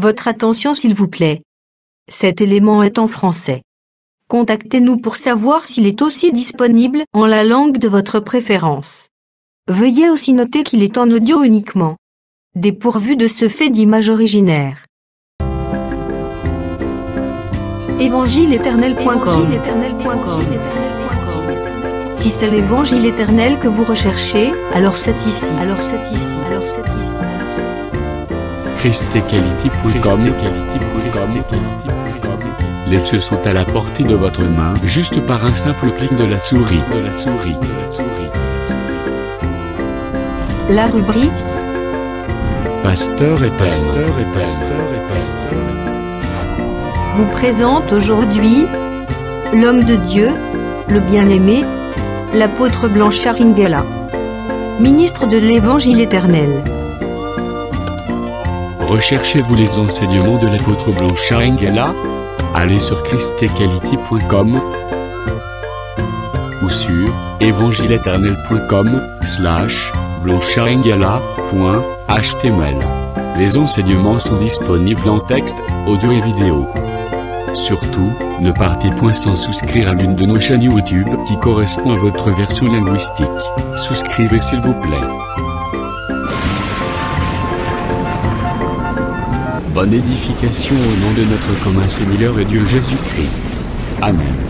Votre attention s'il vous plaît. Cet élément est en français. Contactez-nous pour savoir s'il est aussi disponible en la langue de votre préférence. Veuillez aussi noter qu'il est en audio uniquement. Dépourvu de ce fait d'image originaire. Évangile-éternel.com. Si c'est l'évangile éternel que vous recherchez, alors c'est ici. ChristEquality.com. Les cieux sont à la portée de votre main, juste par un simple clic de la souris. La rubrique Pasteur et pasteur. vous présente aujourd'hui l'homme de Dieu, le bien-aimé, l'apôtre Blanchard Ingela, ministre de l'Évangile éternel. Recherchez-vous les enseignements de l'apôtre Blanchard Ingela? Allez sur ChristEquality.com ou sur evangileeternel.com/blancharengala.html. Les enseignements sont disponibles en texte, audio et vidéo. Surtout, ne partez point sans souscrire à l'une de nos chaînes YouTube qui correspond à votre version linguistique. Souscrivez s'il vous plaît. Bonne édification au nom de notre commun Seigneur et Dieu Jésus-Christ. Amen.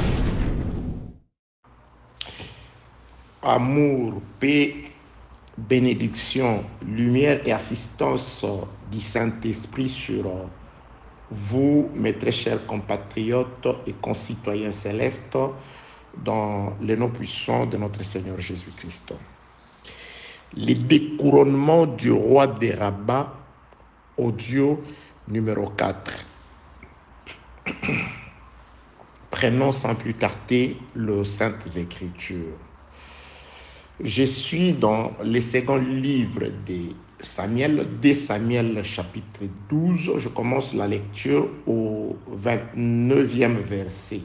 Amour, paix, bénédiction, lumière et assistance du Saint-Esprit sur vous, mes très chers compatriotes et concitoyens célestes, dans le nom puissant de notre Seigneur Jésus-Christ. Le découronnement du roi des Rabbats, audio numéro 4. Prenons sans plus tarder le Saintes Écritures. Je suis dans le second livre de Samuel, de Samuel chapitre 12. Je commence la lecture au 29e verset.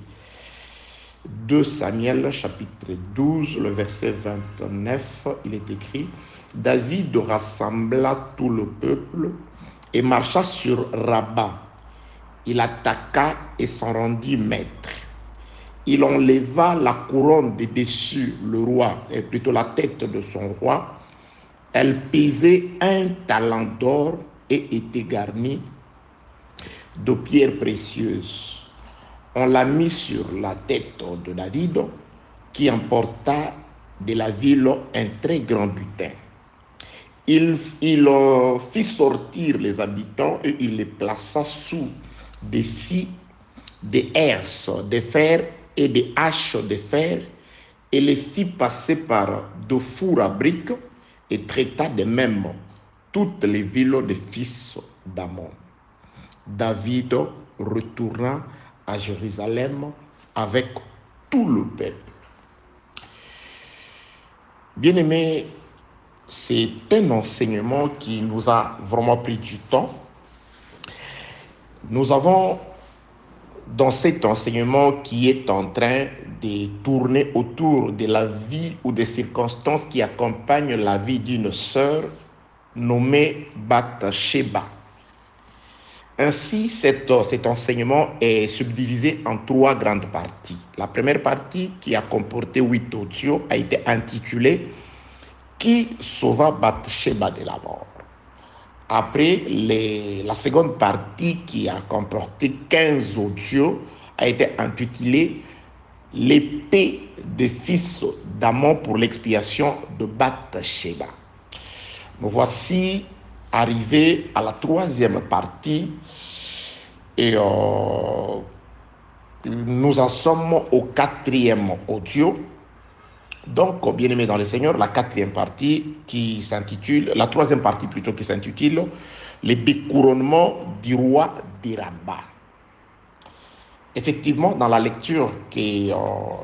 2 Samuel chapitre 12, le verset 29, il est écrit: David rassembla tout le peuple et marcha sur Rabba. Il attaqua et s'en rendit maître. Il enleva la couronne de dessus le roi, et plutôt la tête de son roi. Elle pesait 1 talent d'or et était garnie de pierres précieuses. On l'a mis sur la tête de David, qui emporta de la ville un très grand butin. Il fit sortir les habitants et il les plaça sous des scies, des herses de fer et des haches de fer, et les fit passer par de fours à briques, et traita de même toutes les villes des fils d'Ammon. David retourna à Jérusalem avec tout le peuple. Bien-aimés, c'est un enseignement qui nous a vraiment pris du temps. Nous avons dans cet enseignement qui est en train de tourner autour de la vie ou des circonstances qui accompagnent la vie d'une sœur nommée Bathsheba. Ainsi, cet enseignement est subdivisé en 3 grandes parties. La première partie, qui a comporté 8 audios, a été intitulée « Qui sauva Bathsheba de la mort ?» Après, la seconde partie, qui a comporté 15 audios, a été intitulée « L'épée des fils d'Ammon pour l'expiation de Bathsheba ». Nous voici arrivés à la 3e partie et nous en sommes au 4e audio. Donc, bien-aimés dans le Seigneur, la 4e partie qui s'intitule, la 3e partie plutôt qui s'intitule « Le découronnement du roi des Rabbats ». Effectivement, dans la lecture que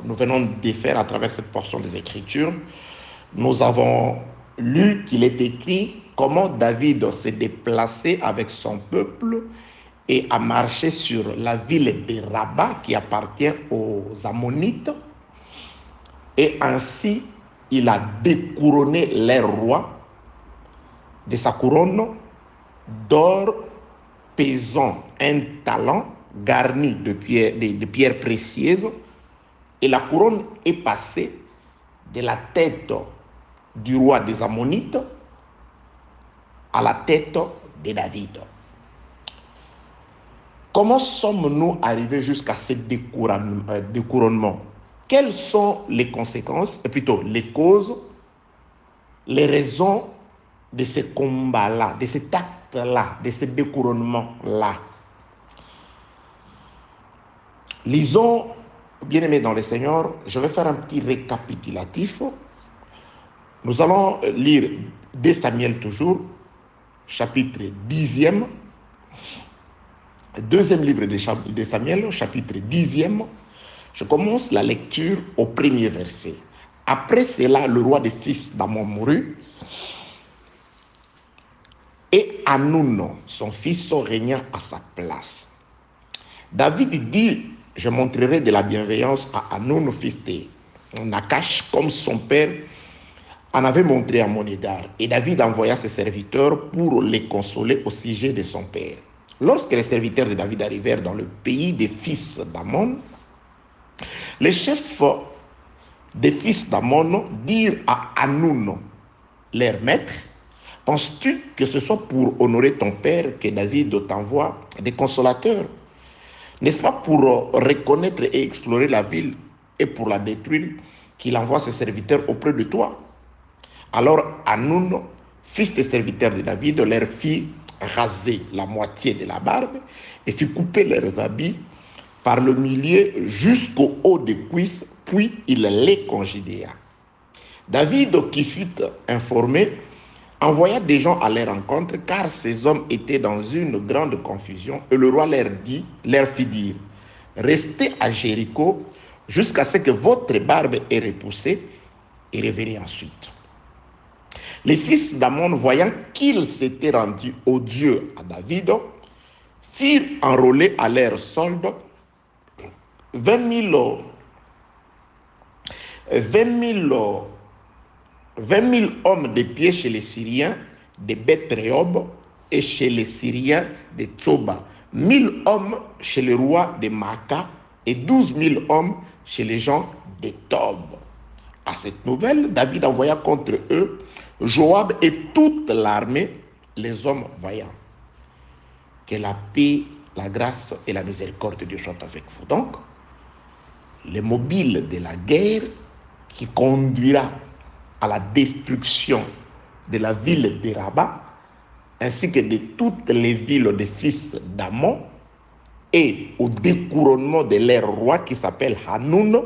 nous venons de faire à travers cette portion des Écritures, nous avons lu qu'il est écrit comment David s'est déplacé avec son peuple et a marché sur la ville de Rabba qui appartient aux Ammonites. Et ainsi, il a découronné leur roi de sa couronne d'or pesant un talent garni de pierres précieuses, et la couronne est passée de la tête du roi des Ammonites à la tête de David. Comment sommes-nous arrivés jusqu'à ce découronnement? Quelles sont les conséquences, et plutôt les causes, les raisons de ce combat-là, de cet acte-là, de ce découronnement-là? Lisons, bien-aimés dans le Seigneur, je vais faire un petit récapitulatif. Nous allons lire 2 Samuel toujours, chapitre 10e, deuxième livre de Samuel, chapitre 10e. Je commence la lecture au premier verset. Après cela, le roi des fils d'Ammon mourut, et Hanoun, son fils, régna à sa place. David dit: je montrerai de la bienveillance à Hanoun, fils de Nakash, comme son père en avait montré à mon égard. Et David envoya ses serviteurs pour les consoler au sujet de son père. Lorsque les serviteurs de David arrivèrent dans le pays des fils d'Ammon, les chefs des fils d'Ammon dirent à Hanoun, leur maître: penses-tu que ce soit pour honorer ton père que David t'envoie des consolateurs? N'est-ce pas pour reconnaître et explorer la ville et pour la détruire qu'il envoie ses serviteurs auprès de toi? Alors Hanoun, fils des serviteurs de David, leur fit raser la moitié de la barbe et fit couper leurs habits par le milieu jusqu'au haut des cuisses, puis il les congédia. David, qui fut informé, envoya des gens à leur rencontre, car ces hommes étaient dans une grande confusion, et le roi leur fit dire: restez à Jéricho jusqu'à ce que votre barbe ait repoussé, et revenez ensuite. Les fils d'Ammon, voyant qu'ils s'étaient rendus odieux à David, firent enrôler à leur solde 20 000 hommes de pied chez les Syriens de Beth-Rehob et chez les Syriens de Tsoba, 1000 hommes chez le roi de Maaka et 12 000 hommes chez les gens de Tob. À cette nouvelle, David envoya contre eux Joab et toute l'armée, les hommes vaillants. Que la paix, la grâce et la miséricorde de Dieu soient avec vous. Donc, le mobile de la guerre qui conduira à la destruction de la ville de Rabat, ainsi que de toutes les villes des fils d'Ammon, et au découronnement de leur roi qui s'appelle Hanoun,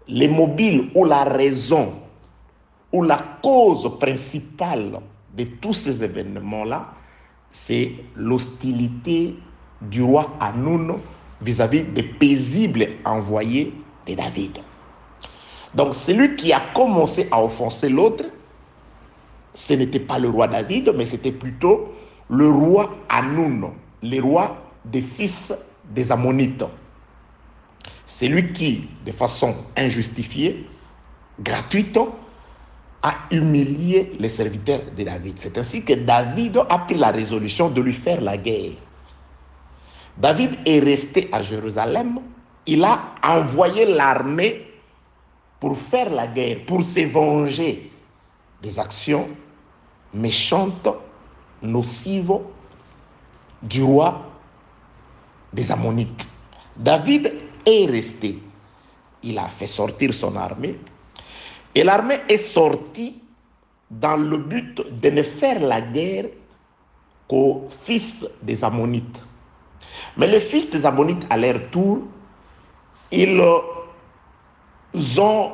les mobiles ou la raison ou la cause principale de tous ces événements-là, c'est l'hostilité du roi Hanoun vis-à-vis des paisibles envoyés de David. Donc celui qui a commencé à offenser l'autre, ce n'était pas le roi David, mais c'était plutôt le roi Hanoun, le roi des fils des Ammonites. C'est lui qui, de façon injustifiée, gratuite, a humilié les serviteurs de David. C'est ainsi que David a pris la résolution de lui faire la guerre. David est resté à Jérusalem. Il a envoyé l'armée pour faire la guerre, pour se venger des actions méchantes, nocives du roi des Ammonites. David est resté. Il a fait sortir son armée. Et l'armée est sortie dans le but de ne faire la guerre qu'aux fils des Ammonites. Mais les fils des Ammonites, à leur tour, ils ont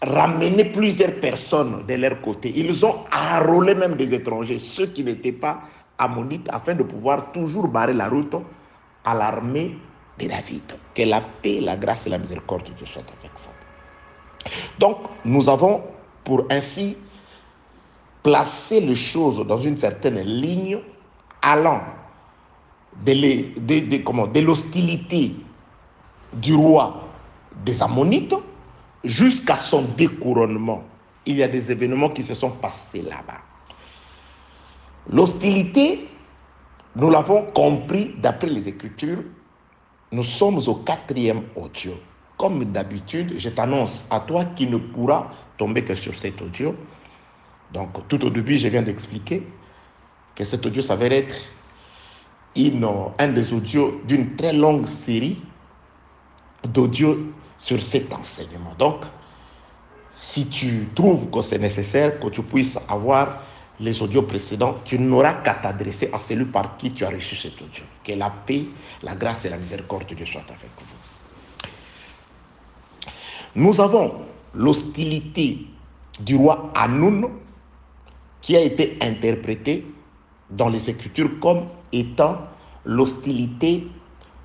ramené plusieurs personnes de leur côté. Ils ont enrôlé même des étrangers, ceux qui n'étaient pas Ammonites, afin de pouvoir toujours barrer la route à l'armée de David. Que la paix, la grâce et la miséricorde de Dieu soient avec vous. Donc, nous avons pour ainsi placer les choses dans une certaine ligne, allant de l'hostilité du roi des Ammonites jusqu'à son découronnement. Il y a des événements qui se sont passés là-bas. L'hostilité Nous l'avons compris d'après les Écritures. Nous sommes au 4e audio. Comme d'habitude, je t'annonce à toi qui ne pourra tomber que sur cet audio. Donc, tout au début, je viens d'expliquer que cet audio s'avère être un des audios d'une très longue série d'audios sur cet enseignement. Donc, si tu trouves que c'est nécessaire que tu puisses avoir les audios précédents, tu n'auras qu'à t'adresser à celui par qui tu as reçu cet audio. Que la paix, la grâce et la miséricorde de Dieu soient avec vous. Nous avons l'hostilité du roi Hanoun qui a été interprétée dans les Écritures comme étant l'hostilité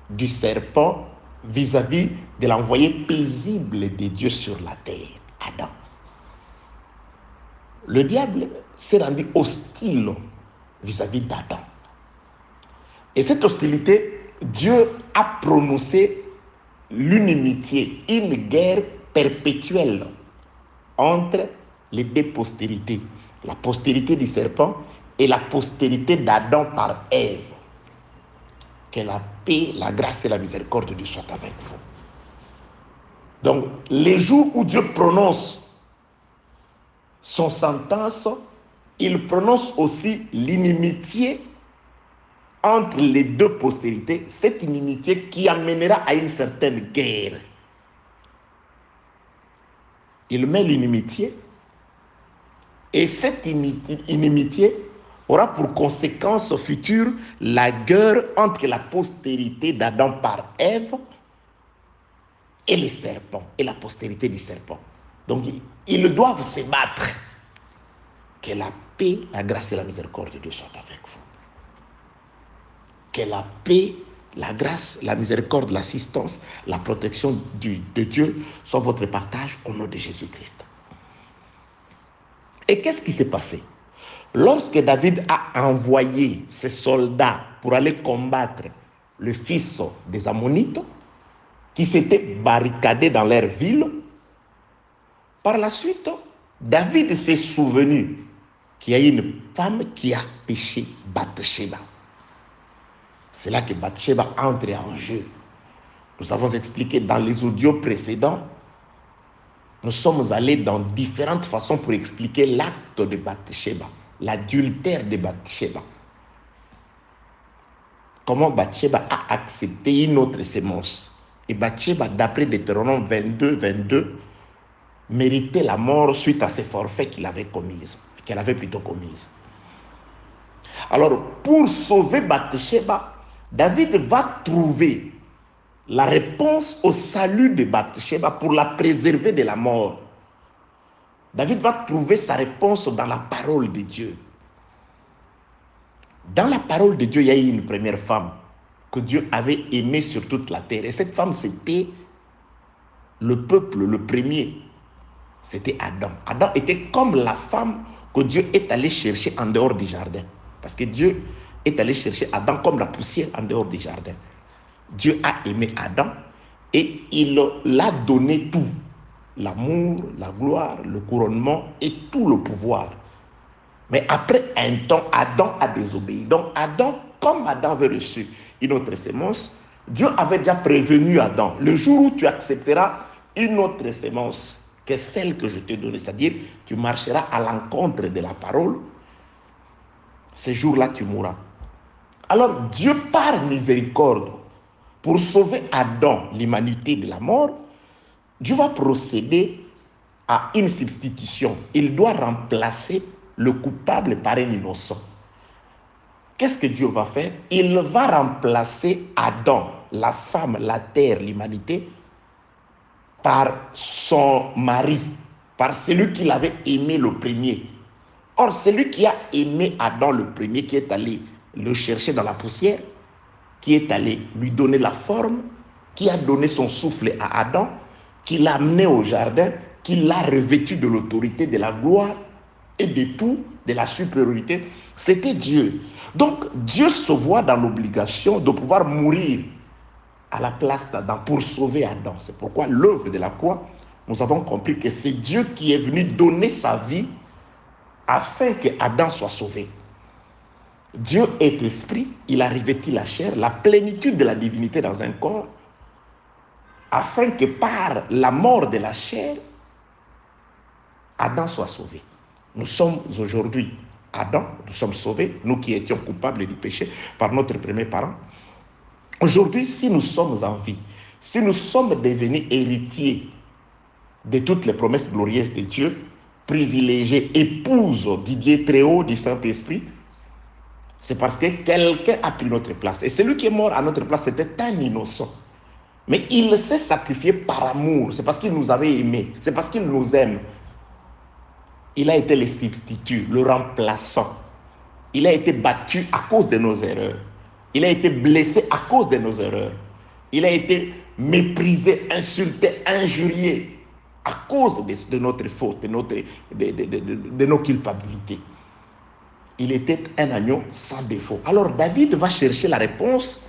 du serpent vis-à-vis de l'envoyé paisible de Dieu sur la terre, Adam. Le diable s'est rendu hostile vis-à-vis d'Adam. Et cette hostilité, Dieu a prononcé l'unimitié, une guerre perpétuelle entre les deux postérités, la postérité du serpent et la postérité d'Adam par Ève. Que la paix, la grâce et la miséricorde de Dieu soient avec vous. Donc, les jours où Dieu prononce son sentence, il prononce aussi l'inimitié entre les deux postérités, cette inimitié qui amènera à une certaine guerre. Il met l'inimitié et cette inimitié aura pour conséquence future la guerre entre la postérité d'Adam par Ève et les serpents, et la postérité du serpent. Donc, ils doivent se battre. Que la paix, la grâce et la miséricorde de Dieu soient avec vous. Que la paix, la grâce, la miséricorde, l'assistance, la protection de Dieu soit votre partage au nom de Jésus-Christ. Et qu'est-ce qui s'est passé? Lorsque David a envoyé ses soldats pour aller combattre le fils des Ammonites, qui s'étaient barricadés dans leur ville, par la suite, David s'est souvenu qu'il y a une femme qui a péché, Bathsheba. C'est là que Bathsheba entre en jeu. Nous avons expliqué dans les audios précédents, nous sommes allés dans différentes façons pour expliquer l'acte de Bathsheba, l'adultère de Bathsheba. Comment Bathsheba a accepté une autre sémence. Et Bathsheba, d'après Deutéronome 22, méritait la mort suite à ses forfaits qu'elle avait plutôt commises. Alors, pour sauver Bathsheba, David va trouver la réponse au salut de Bathsheba pour la préserver de la mort. David va trouver sa réponse dans la parole de Dieu. Dans la parole de Dieu, il y a eu une première femme que Dieu avait aimée sur toute la terre. Et cette femme, c'était le peuple, le premier. C'était Adam. Adam était comme la femme que Dieu est allé chercher en dehors du jardin. Parce que Dieu est allé chercher Adam comme la poussière en dehors du jardin. Dieu a aimé Adam et il l'a donné tout. L'amour, la gloire, le couronnement et tout le pouvoir. Mais après un temps, Adam a désobéi. Donc Adam, comme Adam avait reçu une autre sémence, Dieu avait déjà prévenu Adam. Le jour où tu accepteras une autre sémence que celle que je t'ai donnée, c'est-à-dire tu marcheras à l'encontre de la parole, ce jour-là tu mourras. Alors Dieu, par miséricorde, pour sauver Adam, l'humanité de la mort, Dieu va procéder à une substitution. Il doit remplacer le coupable par un innocent. Qu'est-ce que Dieu va faire? Il va remplacer Adam, la femme, la terre, l'humanité, par son mari, par celui qu'il avait aimé le premier. Or, celui qui a aimé Adam le premier, qui est allé le chercher dans la poussière, qui est allé lui donner la forme, qui a donné son souffle à Adam, qui l'a amené au jardin, qui l'a revêtu de l'autorité, de la gloire et de tout, de la supériorité, c'était Dieu. Donc, Dieu se voit dans l'obligation de pouvoir mourir à la place d'Adam pour sauver Adam. C'est pourquoi l'œuvre de la croix, nous avons compris que c'est Dieu qui est venu donner sa vie afin que Adam soit sauvé. Dieu est esprit, il a revêtu la chair, la plénitude de la divinité dans un corps, afin que par la mort de la chair, Adam soit sauvé. Nous sommes aujourd'hui Adam, nous sommes sauvés, nous qui étions coupables du péché par notre premier parent. Aujourd'hui, si nous sommes en vie, si nous sommes devenus héritiers de toutes les promesses glorieuses de Dieu, privilégiés, épouses Didier Très-Haut du Saint-Esprit, c'est parce que quelqu'un a pris notre place. Et celui qui est mort à notre place, c'était un innocent. Mais il s'est sacrifié par amour. C'est parce qu'il nous avait aimés. C'est parce qu'il nous aime. Il a été le substitut, le remplaçant. Il a été battu à cause de nos erreurs. Il a été blessé à cause de nos erreurs. Il a été méprisé, insulté, injurié à cause de notre faute, de nos culpabilités. Il était un agneau sans défaut. Alors David va chercher la réponse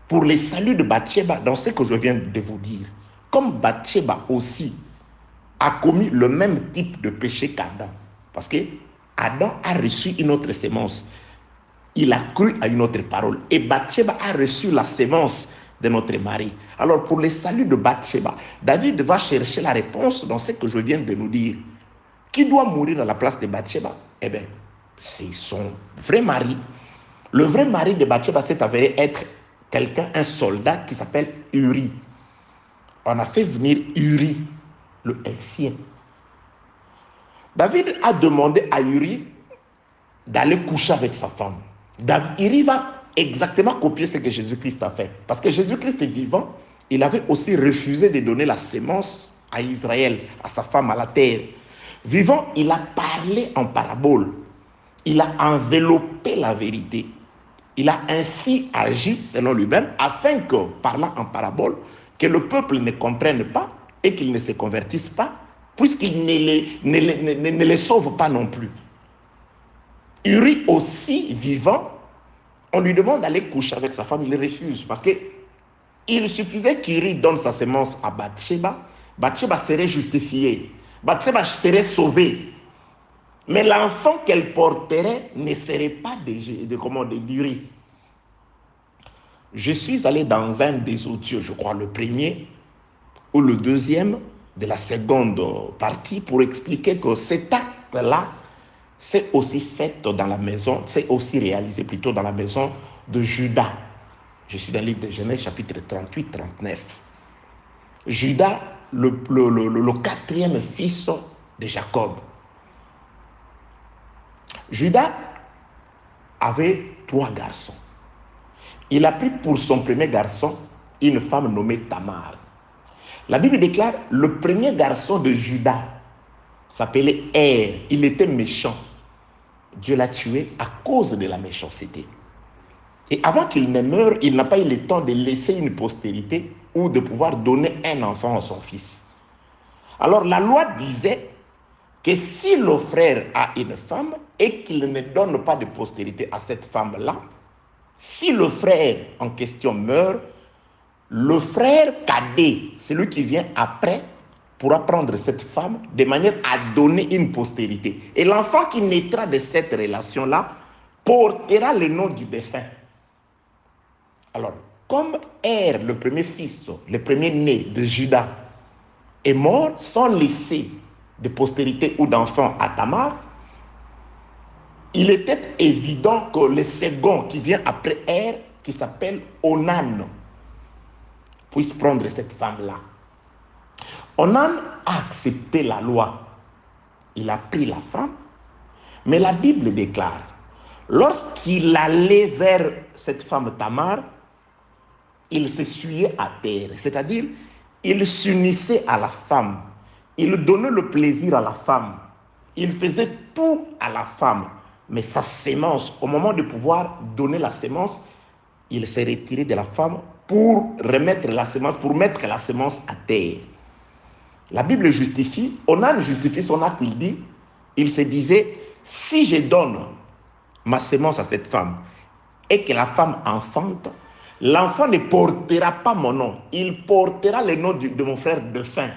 pour le salut de Bathsheba dans ce que je viens de vous dire. Comme Bathsheba aussi a commis le même type de péché qu'Adam. Parce que Adam a reçu une autre sémence. Il a cru à une autre parole. Et Bathsheba a reçu la sémence de notre mari. Alors pour le salut de Bathsheba, David va chercher la réponse dans ce que je viens de nous dire. Qui doit mourir à la place de Bathsheba? Eh bien, c'est son vrai mari. Le vrai mari de Bathsheba s'est avéré être quelqu'un, un soldat qui s'appelle Uri. On a fait venir Uri, le Héthien. David a demandé à Uri d'aller coucher avec sa femme. Uri va exactement copier ce que Jésus-Christ a fait. Parce que Jésus-Christ est vivant, il avait aussi refusé de donner la sémence à Israël, à sa femme, à la terre. Vivant, il a parlé en parabole. Il a enveloppé la vérité. Il a ainsi agi selon lui-même afin que, parlant en parabole, que le peuple ne comprenne pas et qu'il ne se convertisse pas, puisqu'il ne les sauve pas non plus. Uri aussi vivant, on lui demande d'aller coucher avec sa femme, il refuse parce qu'il suffisait qu'Uri donne sa sémence à Bathsheba, Bathsheba serait justifiée, Bathsheba serait sauvée. Mais l'enfant qu'elle porterait ne serait pas d'Uri. Je suis allé dans un des audios, je crois le premier ou le deuxième de la seconde partie pour expliquer que cet acte-là c'est aussi fait dans la maison, c'est aussi réalisé plutôt dans la maison de Judas. Je suis dans le livre de Genèse chapitre 38-39. Judas, le quatrième fils de Jacob. Judas avait 3 garçons. Il a pris pour son premier garçon une femme nommée Tamar. La Bible déclare le premier garçon de Judas s'appelait Er. Il était méchant. Dieu l'a tué à cause de la méchanceté. Et avant qu'il ne meure, il n'a pas eu le temps de laisser une postérité ou de pouvoir donner un enfant à son fils. Alors la loi disait que si le frère a une femme et qu'il ne donne pas de postérité à cette femme-là, si le frère en question meurt, le frère cadet, celui qui vient après, pourra prendre cette femme de manière à donner une postérité. Et l'enfant qui naîtra de cette relation-là portera le nom du défunt. Alors, comme Er, le premier fils, le premier né de Judas, est mort sans laisser de postérité ou d'enfant à Tamar, il était évident que le second qui vient après Er, qui s'appelle Onan, puisse prendre cette femme-là. Onan a accepté la loi. Il a pris la femme, mais la Bible déclare, lorsqu'il allait vers cette femme Tamar, il s'essuyait à terre, c'est-à-dire il s'unissait à la femme, il donnait le plaisir à la femme, il faisait tout à la femme, mais sa sémence, au moment de pouvoir donner la sémence, il s'est retiré de la femme pour remettre la sémence, pour mettre la sémence à terre. La Bible justifie, Onan justifie son acte, il dit, il se disait, si je donne ma sémence à cette femme et que la femme enfante, l'enfant ne portera pas mon nom, il portera le nom de mon frère défunt.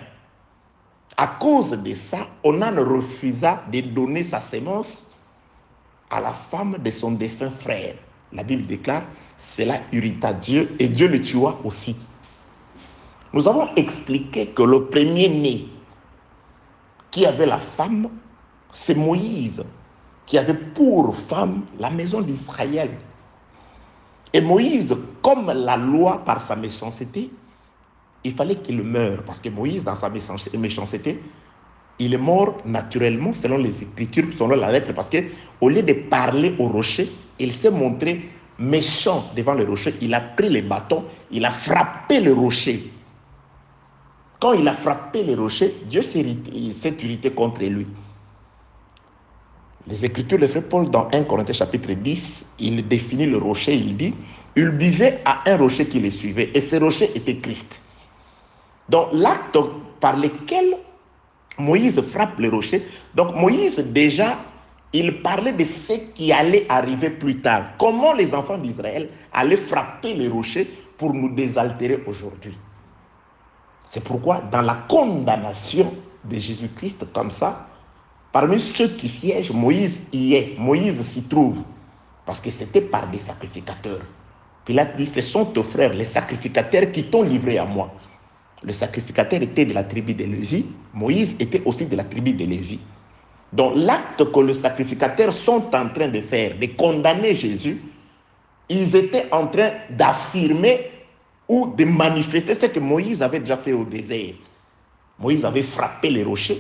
À cause de ça, Onan refusa de donner sa sémence à la femme de son défunt frère. La Bible déclare, cela irrita Dieu et Dieu le tua aussi. Nous avons expliqué que le premier-né qui avait la femme, c'est Moïse, qui avait pour femme la maison d'Israël. Et Moïse, comme la loi par sa méchanceté, il fallait qu'il meure, parce que Moïse, dans sa méchanceté, il est mort naturellement selon les Écritures, selon la lettre, parce qu'au lieu de parler au rocher, il s'est montré méchant devant le rocher. Il a pris les bâtons, il a frappé le rocher. Quand il a frappé le rocher, Dieu s'est irrité contre lui. Les Écritures, le frère Paul, dans 1 Corinthiens chapitre 10, il définit le rocher, il dit, il buvait à un rocher qui le suivait, et ce rocher était Christ. Donc l'acte par lequel Moïse frappe le rocher, donc Moïse déjà, il parlait de ce qui allait arriver plus tard. Comment les enfants d'Israël allaient frapper les rochers pour nous désaltérer aujourd'hui. C'est pourquoi dans la condamnation de Jésus-Christ comme ça, parmi ceux qui siègent, Moïse y est, Moïse s'y trouve, parce que c'était par des sacrificateurs. Pilate dit, ce sont tes frères, les sacrificateurs qui t'ont livré à moi. Le sacrificateur était de la tribu de Lévi, Moïse était aussi de la tribu de Lévi. Donc l'acte que les sacrificateurs sont en train de faire, de condamner Jésus, ils étaient en train d'affirmer ou de manifester ce que Moïse avait déjà fait au désert. Moïse avait frappé les rochers.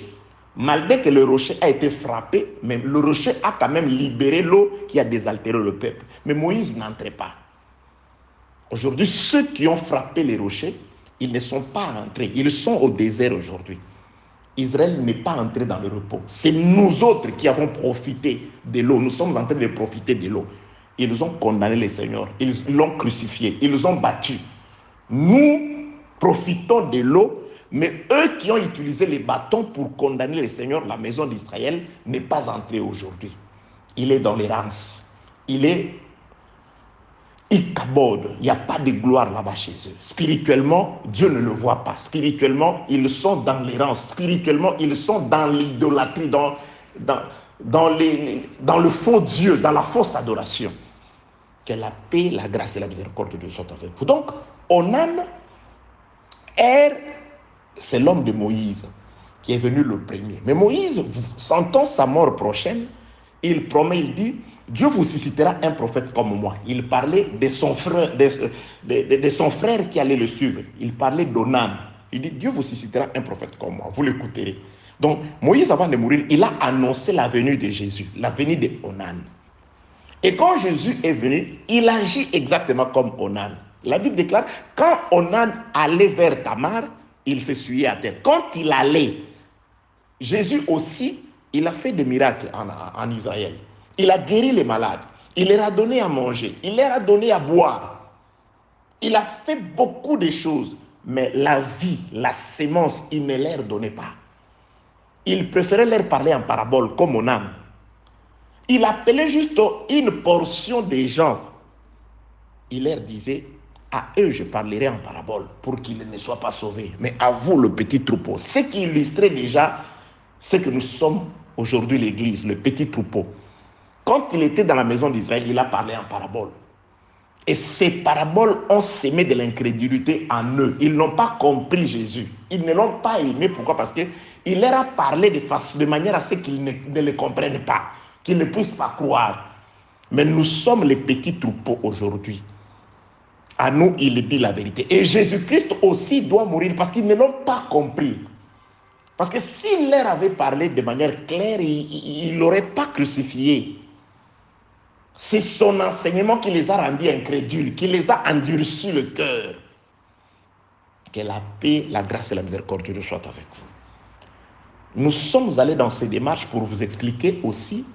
Malgré que le rocher a été frappé, mais le rocher a quand même libéré l'eau qui a désaltéré le peuple. Mais Moïse n'entrait pas. Aujourd'hui, ceux qui ont frappé les rochers, ils ne sont pas entrés. Ils sont au désert aujourd'hui. Israël n'est pas entré dans le repos. C'est nous autres qui avons profité de l'eau. Nous sommes en train de profiter de l'eau. Ils ont condamné le Seigneur. Ils l'ont crucifié. Ils l'ont battu. Nous profitons de l'eau, mais eux qui ont utilisé les bâtons pour condamner le Seigneur, la maison d'Israël, n'est pas entré aujourd'hui. Il est dans l'errance. Il est Ichabod. Il n'y a pas de gloire là-bas chez eux. Spirituellement, Dieu ne le voit pas. Spirituellement, ils sont dans l'errance. Spirituellement, ils sont dans l'idolâtrie, dans le faux Dieu, dans la fausse adoration. Que la paix, la grâce et la miséricorde de Dieu soient avec vous. Donc, Onan, c'est l'homme de Moïse qui est venu le premier. Mais Moïse, sentant sa mort prochaine, il promet, il dit, Dieu vous suscitera un prophète comme moi. Il parlait de son frère, de son frère qui allait le suivre. Il parlait d'Onan. Il dit, Dieu vous suscitera un prophète comme moi. Vous l'écouterez. Donc, Moïse, avant de mourir, il a annoncé la venue de Jésus, la venue de Onan. Et quand Jésus est venu, il agit exactement comme Onan. La Bible déclare, quand Onan allait vers Tamar, il s'essuyait à terre. Quand il allait, Jésus aussi, il a fait des miracles en Israël. Il a guéri les malades. Il leur a donné à manger. Il leur a donné à boire. Il a fait beaucoup de choses. Mais la vie, la sémence, il ne leur donnait pas. Il préférait leur parler en parabole, comme Onan. Il appelait juste une portion des gens. Il leur disait, à eux je parlerai en parabole pour qu'ils ne soient pas sauvés. Mais à vous le petit troupeau. Ce qui illustrait déjà ce que nous sommes aujourd'hui l'église, le petit troupeau. Quand il était dans la maison d'Israël, il a parlé en parabole. Et ces paraboles ont sémé de l'incrédulité en eux. Ils n'ont pas compris Jésus. Ils ne l'ont pas aimé. Pourquoi? Parce qu'il leur a parlé de manière à ce qu'ils ne le comprennent pas, qu'ils ne puissent pas croire. Mais nous sommes les petits troupeaux aujourd'hui. À nous, il dit la vérité. Et Jésus-Christ aussi doit mourir parce qu'ils ne l'ont pas compris. Parce que s'il leur avait parlé de manière claire, il ne l'aurait pas crucifié. C'est son enseignement qui les a rendus incrédules, qui les a endurcis le cœur. Que la paix, la grâce et la miséricorde de Dieu soient avec vous. Nous sommes allés dans ces démarches pour vous expliquer aussi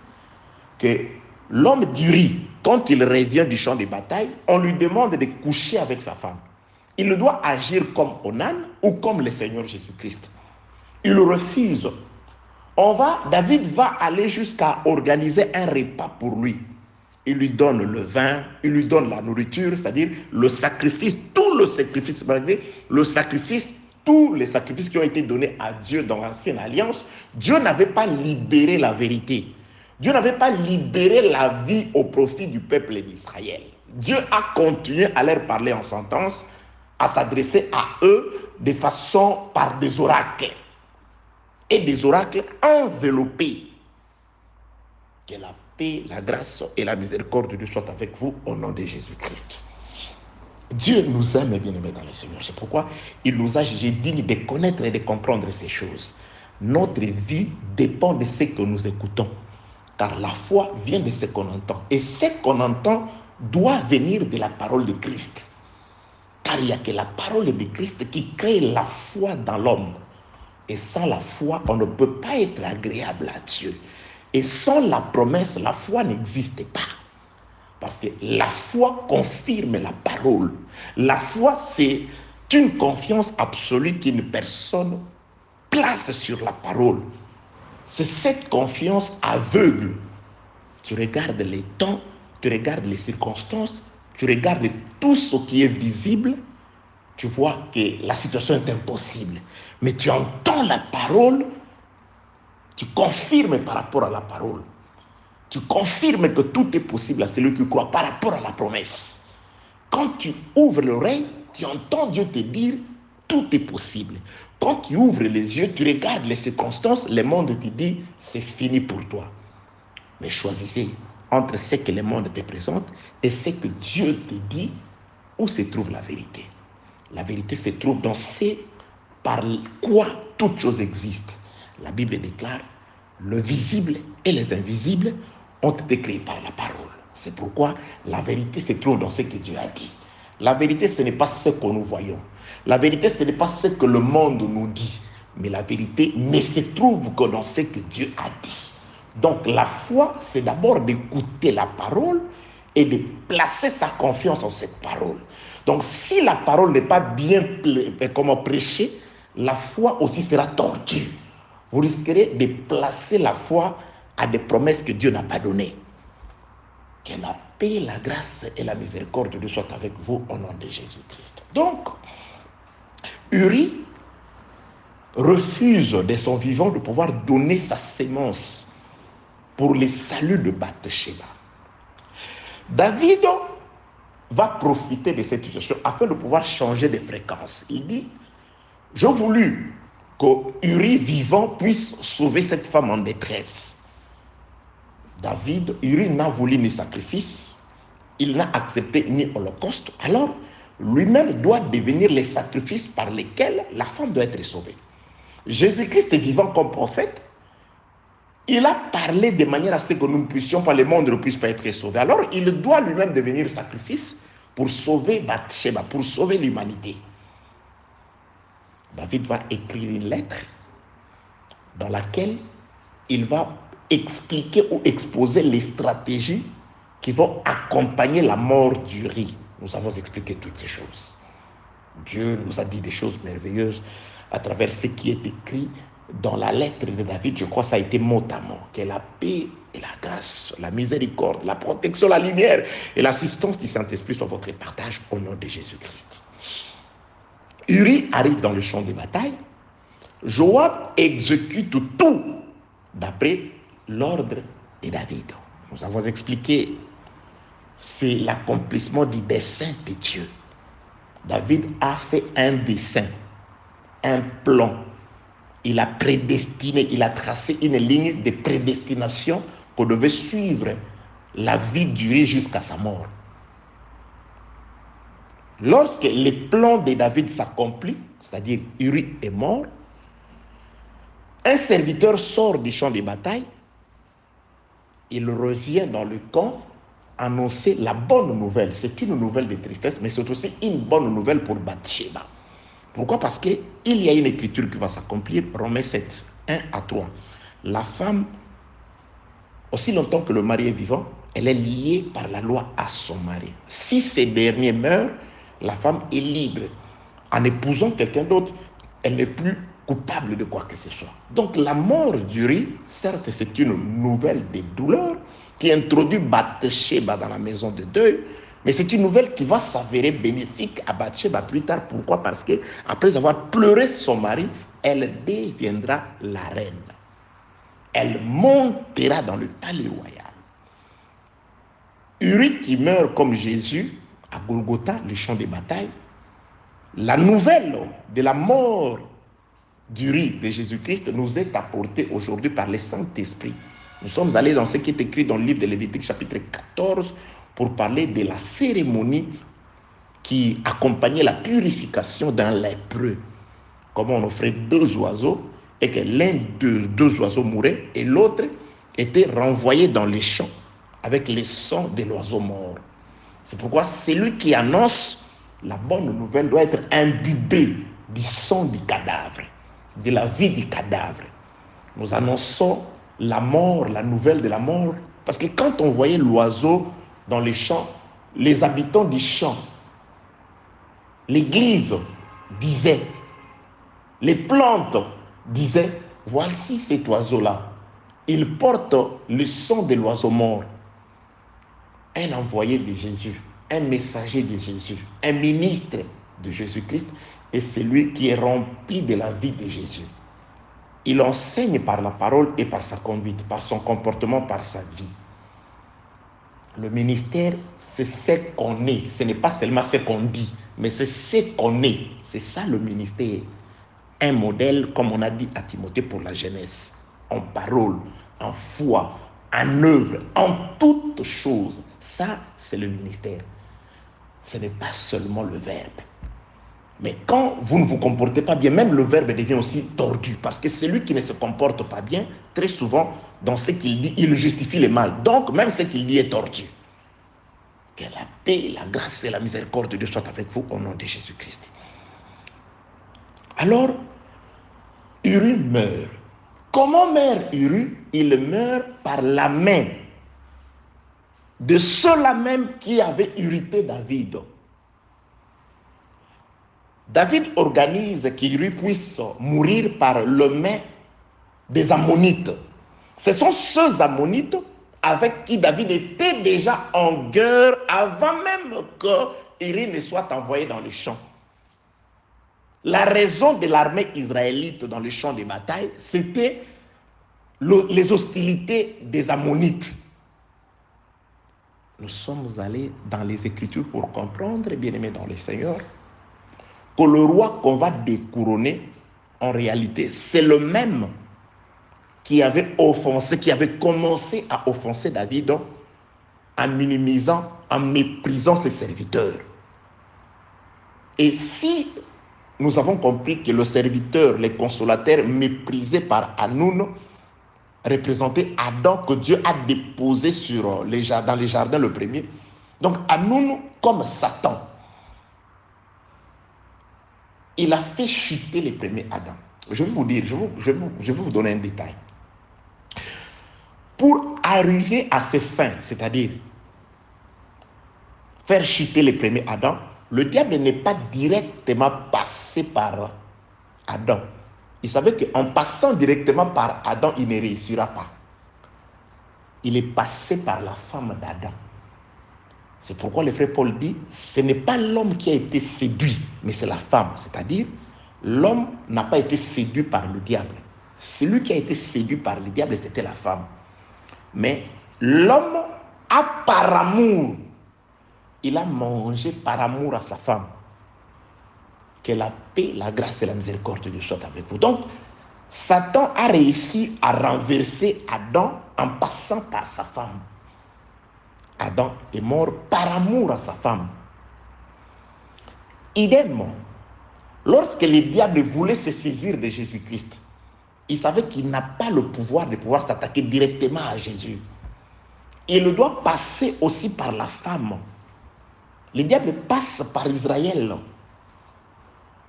que l'homme d'Uri, quand il revient du champ de bataille, on lui demande de coucher avec sa femme. Il doit agir comme Onan ou comme le Seigneur Jésus-Christ. Il refuse. David va aller jusqu'à organiser un repas pour lui. Il lui donne le vin, il lui donne la nourriture, c'est-à-dire le sacrifice, tous les sacrifices qui ont été donnés à Dieu dans l'ancienne alliance. Dieu n'avait pas libéré la vérité. Dieu n'avait pas libéré la vie au profit du peuple d'Israël. Dieu a continué à leur parler en sentence, à s'adresser à eux de façon par des oracles. Et des oracles enveloppés. Que la paix, la grâce et la miséricorde de Dieu soient avec vous au nom de Jésus-Christ. Dieu nous aime, bien-aimés dans le Seigneur. C'est pourquoi il nous a jugés dignes de connaître et de comprendre ces choses. Notre vie dépend de ce que nous écoutons. Car la foi vient de ce qu'on entend. Et ce qu'on entend doit venir de la parole de Christ. Car il n'y a que la parole de Christ qui crée la foi dans l'homme. Et sans la foi, on ne peut pas être agréable à Dieu. Et sans la promesse, la foi n'existe pas. Parce que la foi confirme la parole. La foi, c'est une confiance absolue qu'une personne place sur la parole. C'est cette confiance aveugle. Tu regardes les temps, tu regardes les circonstances, tu regardes tout ce qui est visible, tu vois que la situation est impossible. Mais tu entends la parole, tu confirmes par rapport à la parole. Tu confirmes que tout est possible à celui qui croit par rapport à la promesse. Quand tu ouvres l'oreille, tu entends Dieu te dire tout est possible. Quand tu ouvres les yeux, tu regardes les circonstances, le monde te dit c'est fini pour toi. Mais choisissez entre ce que le monde te présente et ce que Dieu te dit, où se trouve la vérité. La vérité se trouve dans ce par quoi toute chose existe. La Bible déclare, le visible et les invisibles ont été créés par la parole. C'est pourquoi la vérité se trouve dans ce que Dieu a dit. La vérité, ce n'est pas ce que nous voyons. La vérité, ce n'est pas ce que le monde nous dit. Mais la vérité ne se trouve que dans ce que Dieu a dit. Donc la foi, c'est d'abord d'écouter la parole et de placer sa confiance en cette parole. Donc si la parole n'est pas bien prêchée, la foi aussi sera tordue. Vous risquerez de placer la foi à des promesses que Dieu n'a pas données. Que la paix, la grâce et la miséricorde de Dieu soient avec vous au nom de Jésus-Christ. Donc, Uri refuse de son vivant de pouvoir donner sa sémence pour le salut de Bathsheba. David va profiter de cette situation afin de pouvoir changer de fréquence. Il dit, j'ai voulu que Uri vivant puisse sauver cette femme en détresse. Uri n'a voulu ni sacrifice, il n'a accepté ni holocauste, alors lui-même doit devenir le sacrifice par lequel la femme doit être sauvée. Jésus-Christ est vivant comme prophète, il a parlé de manière à ce que nous ne puissions pas, le monde ne puisse pas être sauvé. Alors il doit lui-même devenir sacrifice pour sauver Bathsheba, pour sauver l'humanité. David va écrire une lettre dans laquelle il va expliquer ou exposer les stratégies qui vont accompagner la mort d'Uri. Nous avons expliqué toutes ces choses. Dieu nous a dit des choses merveilleuses à travers ce qui est écrit dans la lettre de David. Je crois que ça a été mot à mot. Que la paix et la grâce, la miséricorde, la protection, la lumière et l'assistance du Saint-Esprit soient votre partage au nom de Jésus-Christ. Uri arrive dans le champ de bataille. Joab exécute tout d'après l'ordre de David. Nous avons expliqué, c'est l'accomplissement du dessein de Dieu. David a fait un dessein, un plan. Il a prédestiné, il a tracé une ligne de prédestination qu'on devait suivre la vie d'Uri jusqu'à sa mort. Lorsque le plan de David s'accomplit, c'est-à-dire Uri est mort, un serviteur sort du champ de bataille, il revient dans le camp annoncer la bonne nouvelle. C'est une nouvelle de tristesse, mais c'est aussi une bonne nouvelle pour Bathsheba. Pourquoi? Parce qu'il y a une écriture qui va s'accomplir, Romains 7, 1 à 3. La femme, aussi longtemps que le mari est vivant, elle est liée par la loi à son mari. Si ce dernier meurt, la femme est libre. En épousant quelqu'un d'autre, elle n'est plus coupable de quoi que ce soit. Donc la mort d'Uri, certes, c'est une nouvelle de douleur qui introduit Bathsheba dans la maison de deuil, mais c'est une nouvelle qui va s'avérer bénéfique à Bathsheba plus tard. Pourquoi? Parce qu'après avoir pleuré son mari, elle deviendra la reine. elle montera dans le palais royal. Uri qui meurt comme Jésus à Golgotha, le champ de bataille, la nouvelle de la mort d'Uri de Jésus-Christ nous est apportée aujourd'hui par le Saint-Esprit. Nous sommes allés dans ce qui est écrit dans le livre de Lévitique chapitre 14 pour parler de la cérémonie qui accompagnait la purification d'un lépreux. Comment on offrait 2 oiseaux et que l'un de 2 oiseaux mourait et l'autre était renvoyé dans les champs avec le sang de l'oiseau mort. C'est pourquoi celui qui annonce la bonne nouvelle doit être imbibé du sang du cadavre, de la vie du cadavre. Nous annonçons la mort, la nouvelle de la mort, parce que quand on voyait l'oiseau dans les champs, les habitants du champ, l'église disait, les plantes disaient, voici cet oiseau-là, il porte le sang de l'oiseau mort. Un envoyé de Jésus, un messager de Jésus, un ministre de Jésus-Christ, est celui qui est rempli de la vie de Jésus. Il enseigne par la parole et par sa conduite, par son comportement, par sa vie. Le ministère, c'est ce qu'on est. Ce n'est pas seulement ce qu'on dit, mais c'est ce qu'on est. C'est ça le ministère. Un modèle, comme on a dit à Timothée pour la jeunesse, en parole, en foi, en œuvre, en toutes choses. Ça, c'est le ministère. Ce n'est pas seulement le verbe. Mais quand vous ne vous comportez pas bien, même le verbe devient aussi tordu. Parce que celui qui ne se comporte pas bien, très souvent, dans ce qu'il dit, il justifie le mal. Donc, même ce qu'il dit est tordu. Que la paix, la grâce et la miséricorde de Dieu soient avec vous au nom de Jésus-Christ. Alors, Uri meurt. Comment meurt Uri? Il meurt par la main de ceux-là même qui avaient irrité David. David organise qu'Uri puisse mourir par le main des Ammonites. Ce sont ceux Ammonites avec qui David était déjà en guerre avant même que Uri ne soit envoyé dans le champ. La raison de l'armée israélite dans le champ de bataille, c'était les hostilités des Ammonites. Nous sommes allés dans les Écritures pour comprendre, bien-aimés dans le Seigneur, que le roi qu'on va découronner, en réalité, c'est le même qui avait offensé, qui avait commencé à offenser David en minimisant, en méprisant ses serviteurs. Et si nous avons compris que le serviteur, le consolateur méprisé par Hanoun, représentait Adam que Dieu a déposé dans les jardins le premier. Donc Hanoun, comme Satan, il a fait chuter les premiers Adam. Je vais vous dire, je vais vous donner un détail. Pour arriver à ses fins, c'est-à-dire faire chuter les premiers Adam, le diable n'est pas directement passé par Adam. Il savait qu'en passant directement par Adam, il ne réussira pas. Il est passé par la femme d'Adam. C'est pourquoi le frère Paul dit, ce n'est pas l'homme qui a été séduit, mais c'est la femme. C'est-à-dire, l'homme n'a pas été séduit par le diable. Celui qui a été séduit par le diable, c'était la femme. Mais l'homme a par amour, il a mangé par amour à sa femme. Que la paix, la grâce et la miséricorde de Dieu soient avec vous. Donc, Satan a réussi à renverser Adam en passant par sa femme. Adam est mort par amour à sa femme. Idem, lorsque le diable voulait se saisir de Jésus-Christ, il savait qu'il n'a pas le pouvoir de pouvoir s'attaquer directement à Jésus. Il doit passer aussi par la femme. Le diable passe par Israël.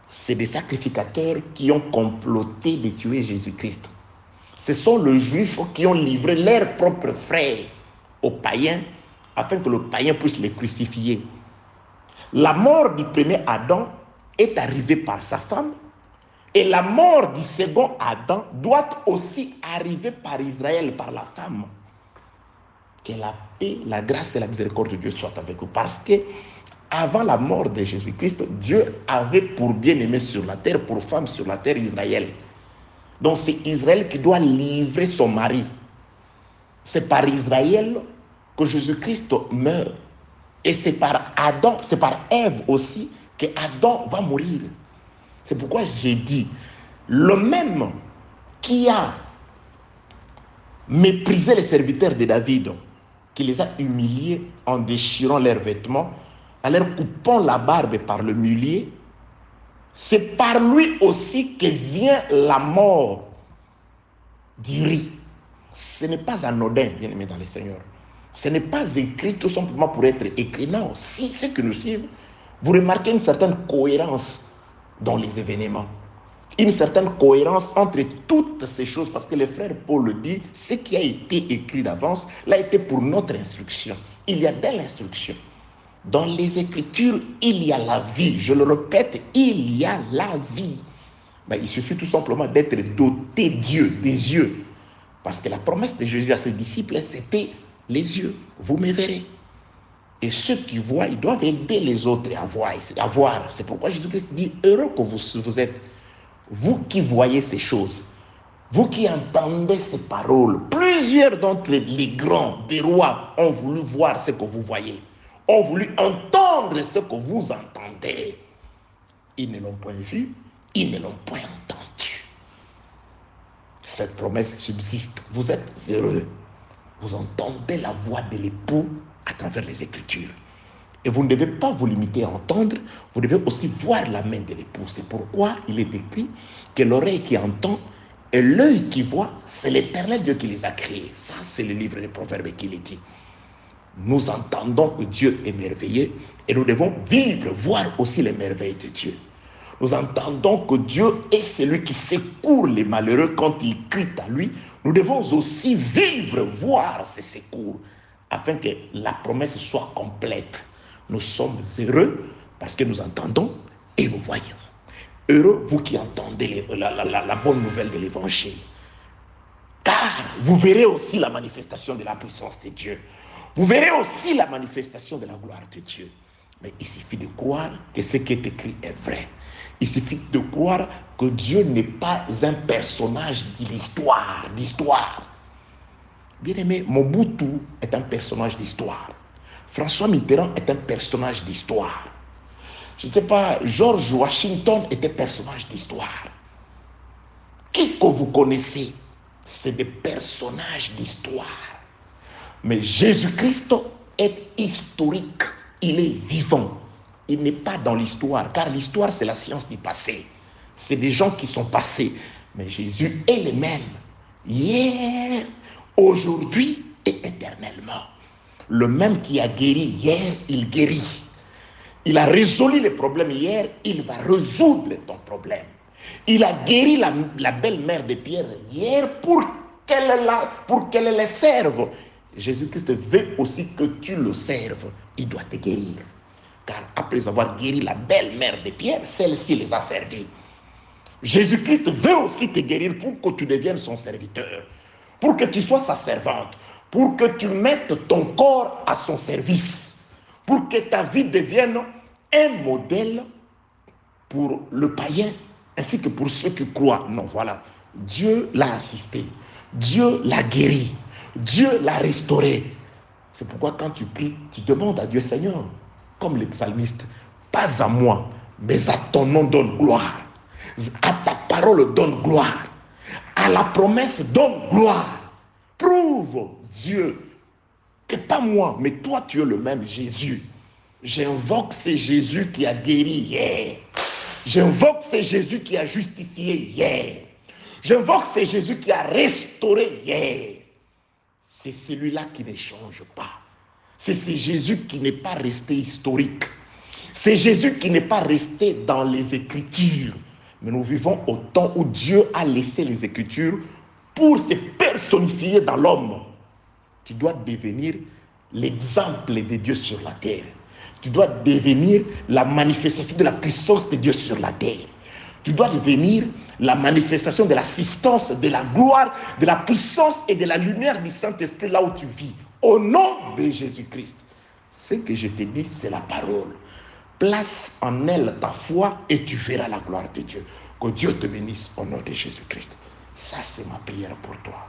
C'est des sacrificateurs qui ont comploté de tuer Jésus-Christ. Ce sont les Juifs qui ont livré leurs propres frères aux païens afin que le païen puisse les crucifier. La mort du premier Adam est arrivée par sa femme et la mort du second Adam doit aussi arriver par Israël, par la femme. Que la paix, la grâce et la miséricorde de Dieu soient avec vous. Parce que avant la mort de Jésus-Christ, Dieu avait pour bien-aimé sur la terre, pour femme sur la terre, Israël. Donc c'est Israël qui doit livrer son mari. C'est par Israël que Jésus-Christ meurt. Et c'est par Adam, c'est par Ève aussi que Adam va mourir. C'est pourquoi j'ai dit, le même qui a méprisé les serviteurs de David, qui les a humiliés en déchirant leurs vêtements, en leur coupant la barbe par le milieu, c'est par lui aussi que vient la mort d'Uri. Ce n'est pas anodin, bien aimé dans le Seigneur. Ce n'est pas écrit tout simplement pour être écrit. Non, si ceux qui nous suivent, vous remarquez une certaine cohérence dans les événements. Une certaine cohérence entre toutes ces choses, parce que le frère Paul le dit, ce qui a été écrit d'avance, l'a été pour notre instruction. Il y a de l'instruction. Dans les Écritures, il y a la vie. Je le répète, il y a la vie. Ben, il suffit tout simplement d'être doté Dieu, des yeux. Parce que la promesse de Jésus à ses disciples, c'était les yeux. Vous me verrez. Et ceux qui voient, ils doivent aider les autres à voir. C'est pourquoi Jésus-Christ dit, heureux que vous êtes, vous qui voyez ces choses, vous qui entendez ces paroles. Plusieurs d'entre les grands, des rois, ont voulu voir ce que vous voyez, ont voulu entendre ce que vous entendez. Ils ne l'ont point vu, ils ne l'ont point entendu. Cette promesse subsiste. Vous êtes heureux. Vous entendez la voix de l'époux à travers les Écritures. Et vous ne devez pas vous limiter à entendre, vous devez aussi voir la main de l'époux. C'est pourquoi il est écrit que l'oreille qui entend et l'œil qui voit, c'est l'Éternel Dieu qui les a créés. Ça, c'est le livre des Proverbes qui le dit. Nous entendons que Dieu est merveilleux et nous devons vivre, voir aussi les merveilles de Dieu. Nous entendons que Dieu est celui qui secourt les malheureux quand ils crient à lui. Nous devons aussi vivre, voir ces secours afin que la promesse soit complète. Nous sommes heureux parce que nous entendons et nous voyons. Heureux vous qui entendez la bonne nouvelle de l'évangile. Car vous verrez aussi la manifestation de la puissance de Dieu. Vous verrez aussi la manifestation de la gloire de Dieu. Mais il suffit de croire que ce qui est écrit est vrai. Il suffit de croire que Dieu n'est pas un personnage d'histoire. Bien aimé, Mobutu est un personnage d'histoire. François Mitterrand est un personnage d'histoire. Je ne sais pas, George Washington était un personnage d'histoire. Qui que vous connaissez, c'est des personnages d'histoire. Mais Jésus-Christ est historique. Il est vivant. Il n'est pas dans l'histoire, car l'histoire, c'est la science du passé. C'est des gens qui sont passés. Mais Jésus est le même. Hier, aujourd'hui et éternellement. Le même qui a guéri hier, il guérit. Il a résolu les problèmes hier, il va résoudre ton problème. Il a guéri la belle-mère de Pierre hier pour qu'elle le serve. Jésus-Christ veut aussi que tu le serves. Il doit te guérir. Car après avoir guéri la belle-mère de Pierre, celle-ci les a servis. Jésus-Christ veut aussi te guérir pour que tu deviennes son serviteur, pour que tu sois sa servante, pour que tu mettes ton corps à son service, pour que ta vie devienne un modèle pour le païen ainsi que pour ceux qui croient. Non, voilà, Dieu l'a assisté, Dieu l'a guéri, Dieu l'a restauré. C'est pourquoi quand tu pries, tu demandes à Dieu, Seigneur, comme les psalmistes, pas à moi, mais à ton nom donne gloire. À ta parole donne gloire. À la promesse donne gloire. Prouve, Dieu, que pas moi, mais toi tu es le même Jésus. J'invoque ce Jésus qui a guéri hier. J'invoque ce Jésus qui a justifié hier. J'invoque ce Jésus qui a restauré hier. C'est celui-là qui ne change pas. C'est ce Jésus qui n'est pas resté historique. C'est Jésus qui n'est pas resté dans les Écritures. Mais nous vivons au temps où Dieu a laissé les Écritures pour se personnifier dans l'homme. Tu dois devenir l'exemple de Dieu sur la terre. Tu dois devenir la manifestation de la puissance de Dieu sur la terre. Tu dois devenir la manifestation de l'assistance, de la gloire, de la puissance et de la lumière du Saint-Esprit là où tu vis. Au nom de Jésus-Christ. Ce que je te dis, c'est la parole. Place en elle ta foi et tu verras la gloire de Dieu. Que Dieu te bénisse au nom de Jésus-Christ. Ça, c'est ma prière pour toi.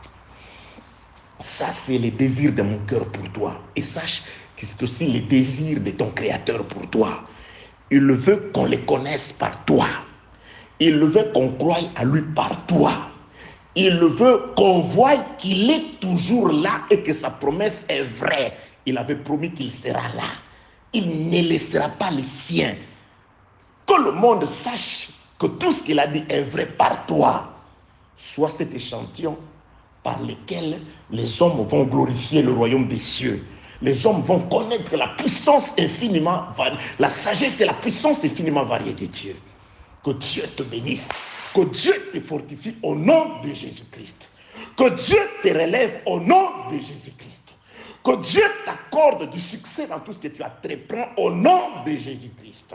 Ça, c'est les désirs de mon cœur pour toi. Et sache que c'est aussi les désirs de ton Créateur pour toi. Il veut qu'on les connaisse par toi. Il veut qu'on croie à lui par toi. Il veut qu'on voie qu'il est toujours là et que sa promesse est vraie. Il avait promis qu'il sera là. Il ne laissera pas les siens. Que le monde sache que tout ce qu'il a dit est vrai par toi. Soit cet échantillon par lequel les hommes vont glorifier le royaume des cieux. Les hommes vont connaître la puissance infiniment variée, la sagesse et la puissance infiniment variée de Dieu. Que Dieu te bénisse, que Dieu te fortifie au nom de Jésus-Christ. Que Dieu te relève au nom de Jésus-Christ. Que Dieu t'accorde du succès dans tout ce que tu entreprends au nom de Jésus-Christ.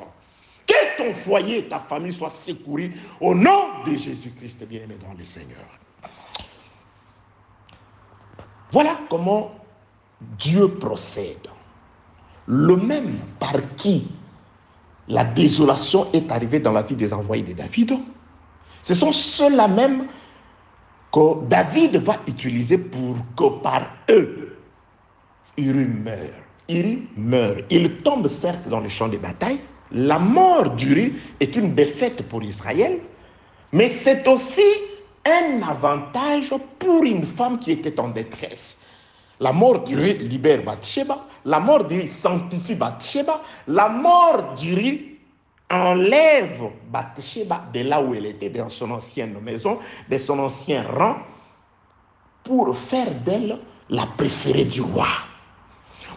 Que ton foyer et ta famille soient secourus au nom de Jésus-Christ, bien-aimé dans le Seigneur. Voilà comment Dieu procède. Le même par qui la désolation est arrivée dans la vie des envoyés de David, ce sont ceux-là même que David va utiliser pour que par eux, Uri meurt. Uri meurt. Il tombe certes dans le champ de bataille. La mort d'Uri est une défaite pour Israël, mais c'est aussi un avantage pour une femme qui était en détresse. La mort d'Uri libère Bathsheba, la mort d'Uri sanctifie Bathsheba, la mort d'Uri enlève Bathsheba de là où elle était, dans son ancienne maison, de son ancien rang, pour faire d'elle la préférée du roi,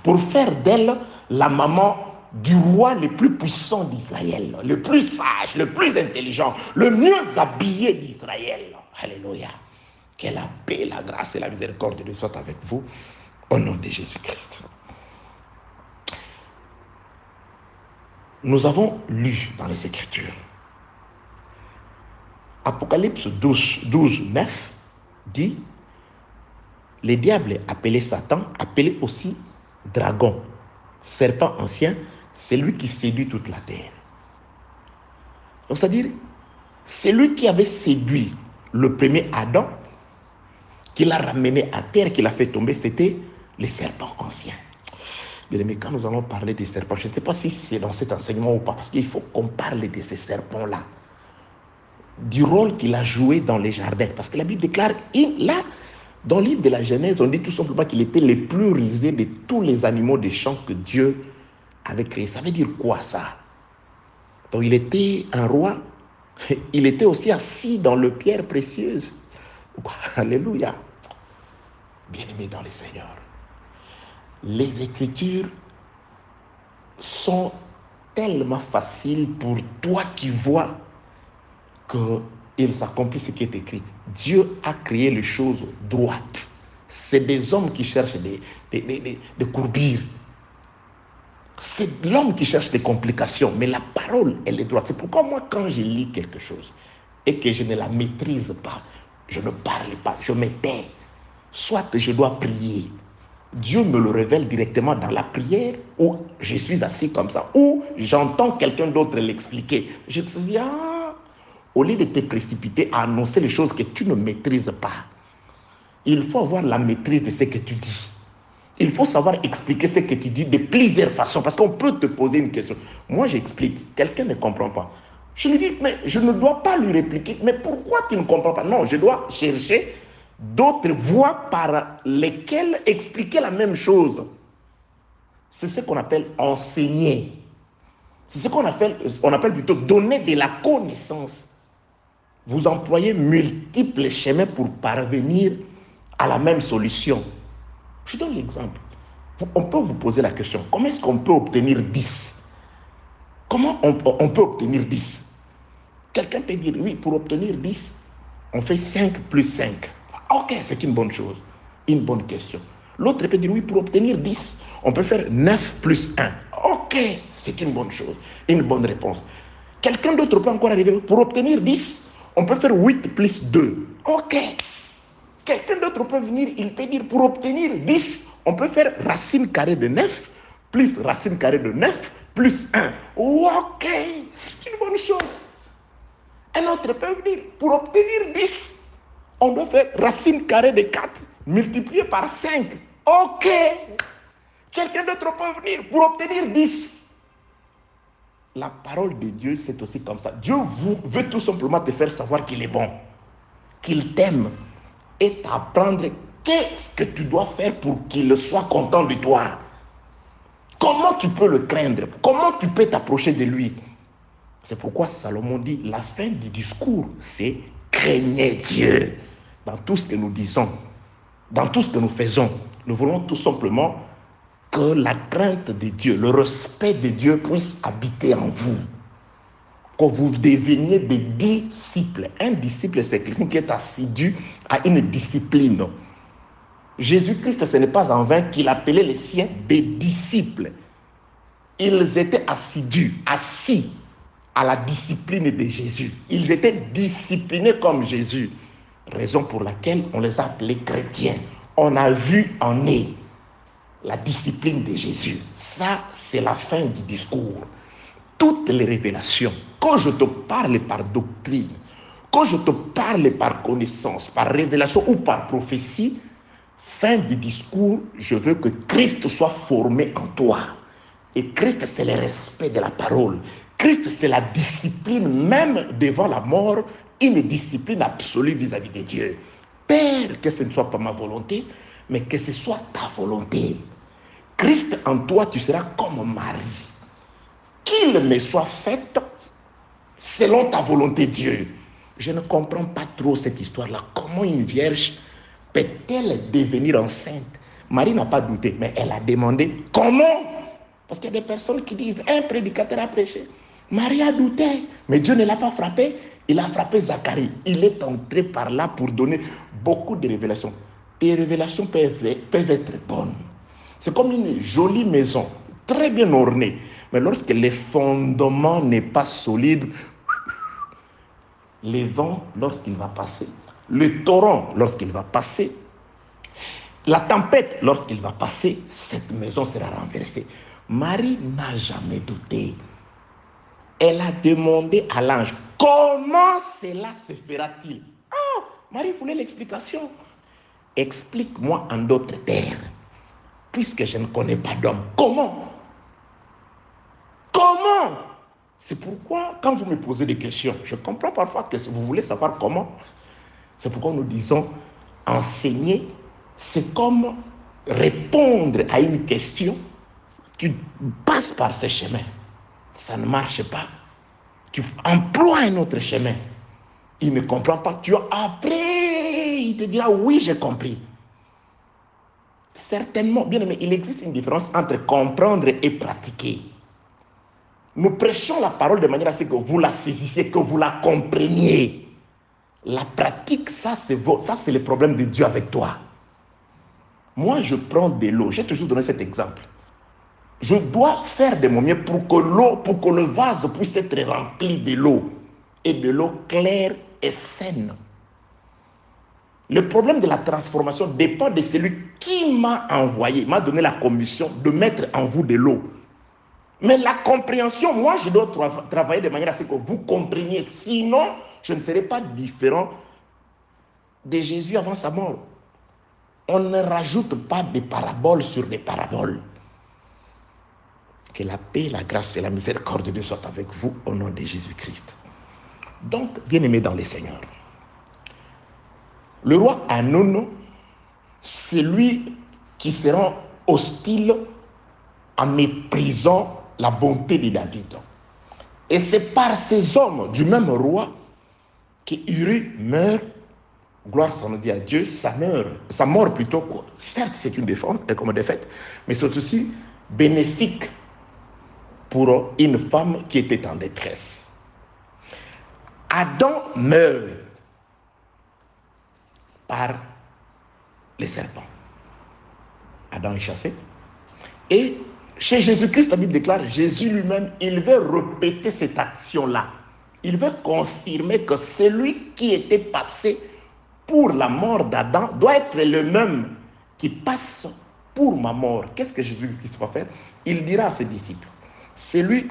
pour faire d'elle la maman du roi le plus puissant d'Israël, le plus sage, le plus intelligent, le mieux habillé d'Israël. Alléluia. Que la paix, la grâce et la miséricorde de soient avec vous au nom de Jésus-Christ. Nous avons lu dans les Écritures Apocalypse 12, 9 dit: le diable appelé Satan, appelé aussi dragon, serpent ancien, c'est lui qui séduit toute la terre. Donc c'est-à-dire, c'est lui qui avait séduit le premier Adam, qui l'a ramené à terre, qui l'a fait tomber, c'était les serpents anciens. Bien-aimés, quand nous allons parler des serpents, je ne sais pas si c'est dans cet enseignement ou pas, parce qu'il faut qu'on parle de ces serpents-là, du rôle qu'il a joué dans les jardins. Parce que la Bible déclare, là, dans le livre de la Genèse, on dit tout simplement qu'il était le plus rusé de tous les animaux des champs que Dieu avait créés. Ça veut dire quoi ça? Donc il était un roi, il était aussi assis dans le pierre précieuse. Alléluia. Bien-aimés dans le Seigneur, les Écritures sont tellement faciles pour toi qui vois qu'il s'accomplit ce qui est écrit. Dieu a créé les choses droites. C'est des hommes qui cherchent des courbures. C'est l'homme qui cherche des complications, mais la parole, elle est droite. C'est pourquoi moi, quand je lis quelque chose et que je ne la maîtrise pas, je ne parle pas, je me tais. Soit je dois prier. Dieu me le révèle directement dans la prière, ou je suis assis comme ça, ou j'entends quelqu'un d'autre l'expliquer. Je me dis, au lieu de te précipiter à annoncer les choses que tu ne maîtrises pas, il faut avoir la maîtrise de ce que tu dis. Il faut savoir expliquer ce que tu dis de plusieurs façons, parce qu'on peut te poser une question. Moi, j'explique, quelqu'un ne comprend pas. Je lui dis, mais je ne dois pas lui répliquer. Mais pourquoi tu ne comprends pas? Non, je dois chercher d'autres voies par lesquelles expliquer la même chose. C'est ce qu'on appelle enseigner. C'est ce qu'on appelle plutôt donner de la connaissance. Vous employez multiples chemins pour parvenir à la même solution. Je donne l'exemple. On peut vous poser la question, comment est-ce qu'on peut obtenir 10? Comment on peut obtenir 10? Quelqu'un peut dire, oui, pour obtenir 10, on fait 5 plus 5. Ok, c'est une bonne chose, une bonne question. L'autre peut dire, oui, pour obtenir 10, on peut faire 9 plus 1. Ok, c'est une bonne chose, une bonne réponse. Quelqu'un d'autre peut encore arriver, pour obtenir 10, on peut faire 8 plus 2. Ok. Quelqu'un d'autre peut venir, il peut dire, pour obtenir 10, on peut faire racine carrée de 9, plus racine carrée de 9, plus 1. Ok, c'est une bonne chose. Un autre peut venir, pour obtenir 10, On doit faire racine carrée de 4 multiplié par 5. Ok. Quelqu'un d'autre peut venir pour obtenir 10. La parole de Dieu, c'est aussi comme ça. Dieu veut tout simplement te faire savoir qu'il est bon, qu'il t'aime et t'apprendre qu'est-ce que tu dois faire pour qu'il soit content de toi. Comment tu peux le craindre? Comment tu peux t'approcher de lui? C'est pourquoi Salomon dit, la fin du discours, c'est craignez Dieu. Dans tout ce que nous disons, dans tout ce que nous faisons, nous voulons tout simplement que la crainte de Dieu, le respect de Dieu puisse habiter en vous. Que vous deveniez des disciples. Un disciple, c'est quelqu'un qui est assidu à une discipline. Jésus-Christ, ce n'est pas en vain qu'il appelait les siens des disciples. Ils étaient assidus, assis à la discipline de Jésus. Ils étaient disciplinés comme Jésus. Raison pour laquelle on les a appelés chrétiens. On a vu en eux la discipline de Jésus. Ça, c'est la fin du discours. Toutes les révélations, quand je te parle par doctrine, quand je te parle par connaissance, par révélation ou par prophétie, fin du discours, je veux que Christ soit formé en toi. Et Christ, c'est le respect de la parole. Christ, c'est la discipline, même devant la mort, une discipline absolue vis-à-vis de Dieu. Père, que ce ne soit pas ma volonté, mais que ce soit ta volonté. Christ en toi, tu seras comme Marie. Qu'il me soit fait selon ta volonté, Dieu. Je ne comprends pas trop cette histoire-là. Comment une vierge peut-elle devenir enceinte? Marie n'a pas douté, mais elle a demandé comment? Parce qu'il y a des personnes qui disent, un prédicateur a prêché. Marie a douté, mais Dieu ne l'a pas frappé. Il a frappé Zacharie. Il est entré par là pour donner beaucoup de révélations. Tes révélations peuvent être bonnes. C'est comme une jolie maison, très bien ornée. Mais lorsque les fondements n'est pas solide, le vent, lorsqu'il va passer, le torrent, lorsqu'il va passer, la tempête, lorsqu'il va passer, cette maison sera renversée. Marie n'a jamais douté. Elle a demandé à l'ange, comment cela se fera-t-il? Ah, Marie voulait l'explication. Explique-moi en d'autres termes, puisque je ne connais pas d'homme. Comment? Comment? C'est pourquoi, quand vous me posez des questions, je comprends parfois que vous voulez savoir comment. C'est pourquoi nous disons, enseigner, c'est comme répondre à une question. Tu passes par ce chemin. Ça ne marche pas. Tu emploies un autre chemin. Il ne comprend pas. Après, il te dira, oui, j'ai compris. Certainement, bien aimé, il existe une différence entre comprendre et pratiquer. Nous prêchons la parole de manière à ce que vous la saisissiez, que vous la compreniez. La pratique, ça c'est le problème de Dieu avec toi. Moi, je prends de l'eau. J'ai toujours donné cet exemple. Je dois faire de mon mieux pour que le vase puisse être rempli de l'eau. Et de l'eau claire et saine. Le problème de la transformation dépend de celui qui m'a envoyé, m'a donné la commission de mettre en vous de l'eau. Mais la compréhension, moi je dois travailler de manière à ce que vous compreniez. Sinon, je ne serai pas différent de Jésus avant sa mort. On ne rajoute pas des paraboles sur des paraboles. Que la paix, la grâce et la miséricorde de Dieu soient avec vous au nom de Jésus-Christ. Donc, bien-aimés dans le Seigneur, le roi Hanon, c'est lui qui sera hostile en méprisant la bonté de David. Et c'est par ces hommes du même roi que Uri meurt, gloire s'en dit à Dieu, sa mort plutôt, certes c'est une défaite, comme défaite, mais c'est aussi bénéfique pour une femme qui était en détresse. Adam meurt par les serpents. Adam est chassé. Et chez Jésus-Christ, la Bible déclare, Jésus lui-même, il veut répéter cette action-là. Il veut confirmer que celui qui était passé pour la mort d'Adam doit être le même qui passe pour ma mort. Qu'est-ce que Jésus-Christ va faire? Il dira à ses disciples, celui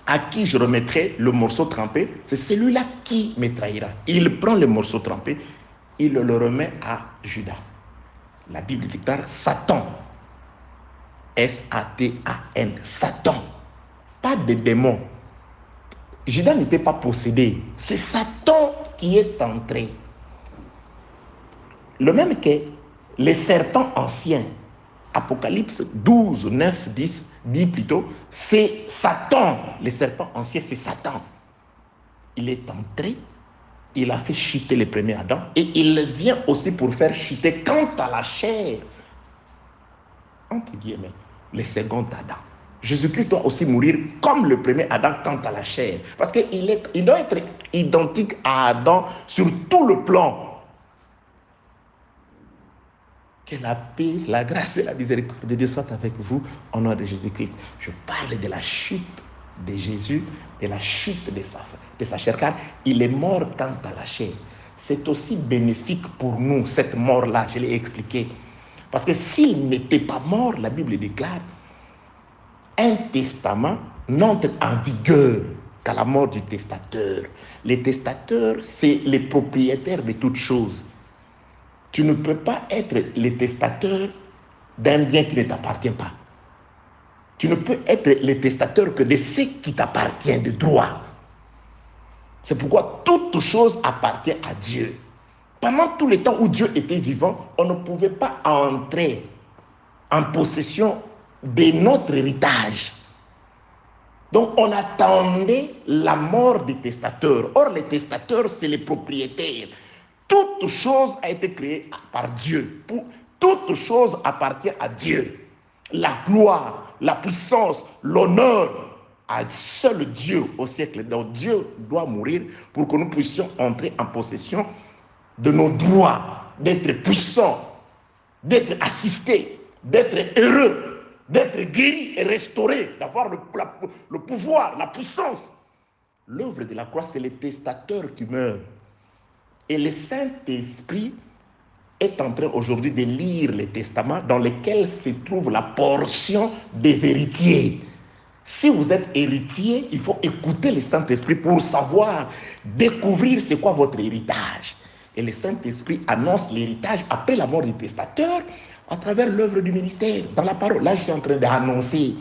à qui je remettrai le morceau trempé, c'est celui-là qui me trahira. Il prend le morceau trempé il le remet à Judas. La Bible déclare Satan. S-A-T-A-N. Satan. Pas de démon. Judas n'était pas possédé. C'est Satan qui est entré. Le même que les serpents anciens. Apocalypse 12, 9, 10 dit plutôt, c'est Satan. Les serpents anciens, c'est Satan. Il est entré, il a fait chuter les premiers Adam et il vient aussi pour faire chuter quant à la chair, entre guillemets, les seconds Adam. Jésus-Christ doit aussi mourir comme le premier Adam quant à la chair. Parce qu'il doit être identique à Adam sur tout le plan. Que la paix, la grâce et la miséricorde de Dieu soient avec vous au nom de Jésus-Christ. Je parle de la chute de Jésus, de la chute de sa chair, car il est mort quant à la chair. C'est aussi bénéfique pour nous, cette mort-là, je l'ai expliqué. Parce que s'il n'était pas mort, la Bible déclare, un testament n'entre en vigueur qu'à la mort du testateur. Les testateurs, c'est les propriétaires de toutes choses. Tu ne peux pas être le testateur d'un bien qui ne t'appartient pas. Tu ne peux être le testateur que de ce qui t'appartient de droit. C'est pourquoi toute chose appartient à Dieu. Pendant tout le temps où Dieu était vivant, on ne pouvait pas entrer en possession de notre héritage. Donc on attendait la mort du testateur. Or les testateurs, c'est les propriétaires. Toute chose a été créée par Dieu. Toute chose appartient à Dieu. La gloire, la puissance, l'honneur à seul Dieu au siècle. Donc Dieu doit mourir pour que nous puissions entrer en possession de nos droits, d'être puissants, d'être assistés, d'être heureux, d'être guéris et restaurés, d'avoir le pouvoir, la puissance. L'œuvre de la croix, c'est le testateur qui meurt. Et le Saint-Esprit est en train aujourd'hui de lire les testaments dans lesquels se trouve la portion des héritiers. Si vous êtes héritier, il faut écouter le Saint-Esprit pour savoir, découvrir c'est quoi votre héritage. Et le Saint-Esprit annonce l'héritage après la mort du testateur à travers l'œuvre du ministère, dans la parole. Là, je suis en train d'annoncer.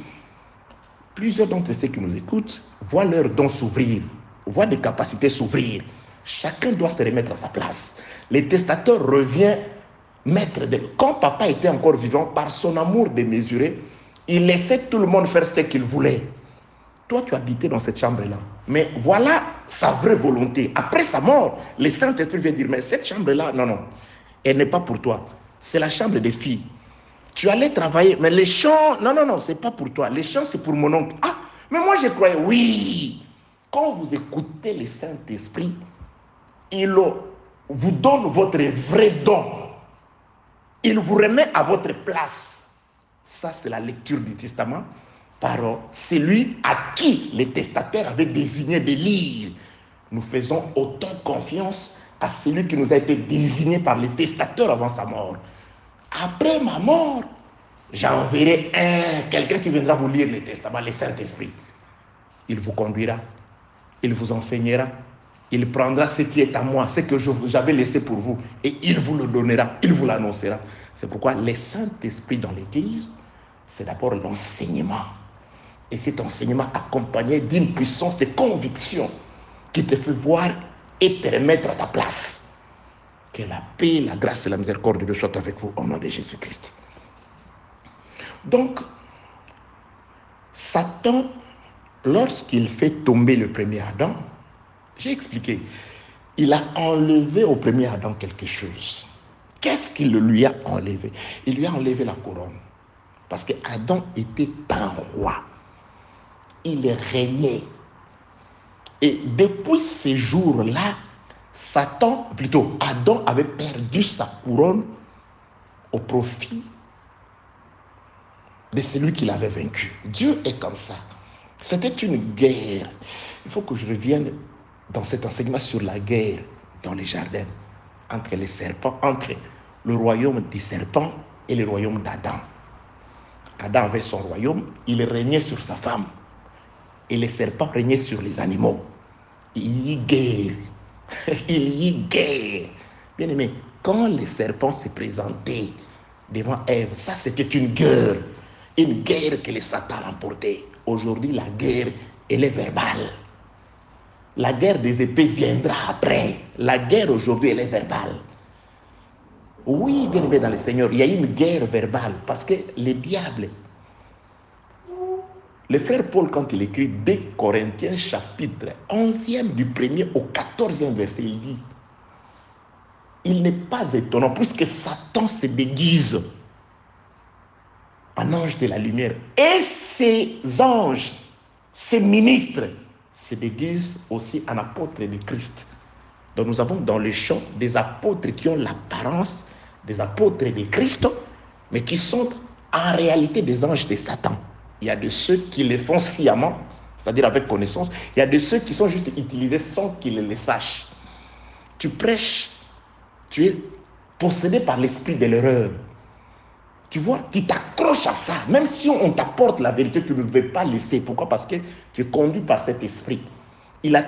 Plusieurs d'entre ceux qui nous écoutent voient leurs dons s'ouvrir, voient des capacités s'ouvrir. Chacun doit se remettre à sa place. Le testateur revient maître de... Quand papa était encore vivant, par son amour démesuré, il laissait tout le monde faire ce qu'il voulait. Toi, tu habitais dans cette chambre-là. Mais voilà sa vraie volonté. Après sa mort, le Saint-Esprit vient dire, mais cette chambre-là, non, elle n'est pas pour toi. C'est la chambre des filles. Tu allais travailler, mais les champs, non, c'est pas pour toi. Les champs, c'est pour mon oncle. Ah, mais moi, je croyais, oui. Quand vous écoutez le Saint-Esprit, il vous donne votre vrai don. Il vous remet à votre place. Ça, c'est la lecture du testament par celui à qui les testateurs avaient désigné de lire. Nous faisons autant confiance à celui qui nous a été désigné par les testateurs avant sa mort. Après ma mort, j'enverrai quelqu'un qui viendra vous lire les testaments, le Saint-Esprit. Il vous conduira, il vous enseignera. Il prendra ce qui est à moi, ce que j'avais laissé pour vous, et il vous le donnera, il vous l'annoncera. C'est pourquoi le Saint-Esprit dans l'Église, c'est d'abord l'enseignement. Et cet enseignement accompagné d'une puissance de conviction qui te fait voir et te remettre à ta place. Que la paix, la grâce et la miséricorde de Dieu soient avec vous au nom de Jésus-Christ. Donc, Satan, lorsqu'il fait tomber le premier Adam, j'ai expliqué, il a enlevé au premier Adam quelque chose. Qu'est-ce qu'il lui a enlevé? Il lui a enlevé la couronne. Parce que Adam était un roi. Il régnait. Et depuis ces jours-là, Adam avait perdu sa couronne au profit de celui qu'il avait vaincu. Dieu est comme ça. C'était une guerre. Il faut que je revienne dans cet enseignement sur la guerre dans les jardins entre les serpents, entre le royaume des serpents et le royaume d'Adam. Adam avait son royaume, il régnait sur sa femme et les serpents régnaient sur les animaux. Il y guerre. Il y guerre. Bien aimé, Quand le serpent s'est présenté devant Ève, ça c'était une guerre que le Satan a emportée. Aujourd'hui, la guerre, elle est verbale. La guerre des épées viendra après. La guerre aujourd'hui, elle est verbale. Oui, bien aimé dans le Seigneur, il y a une guerre verbale parce que le diable, le frère Paul, quand il écrit 2 Corinthiens chapitre 11e du 1er au 14e verset, il dit, il n'est pas étonnant puisque Satan se déguise en ange de la lumière et ses anges, ses ministres se déguisent aussi en apôtres de Christ. Donc nous avons dans le champ des apôtres qui ont l'apparence des apôtres de Christ, mais qui sont en réalité des anges de Satan. Il y a de ceux qui le font sciemment, c'est-à-dire avec connaissance. Il y a de ceux qui sont juste utilisés sans qu'ils le sachent. Tu prêches, tu es possédé par l'esprit de l'erreur. Tu vois, tu t'accroches à ça. Même si on t'apporte la vérité, tu ne veux pas laisser. Pourquoi? Parce que tu es conduit par cet esprit. Il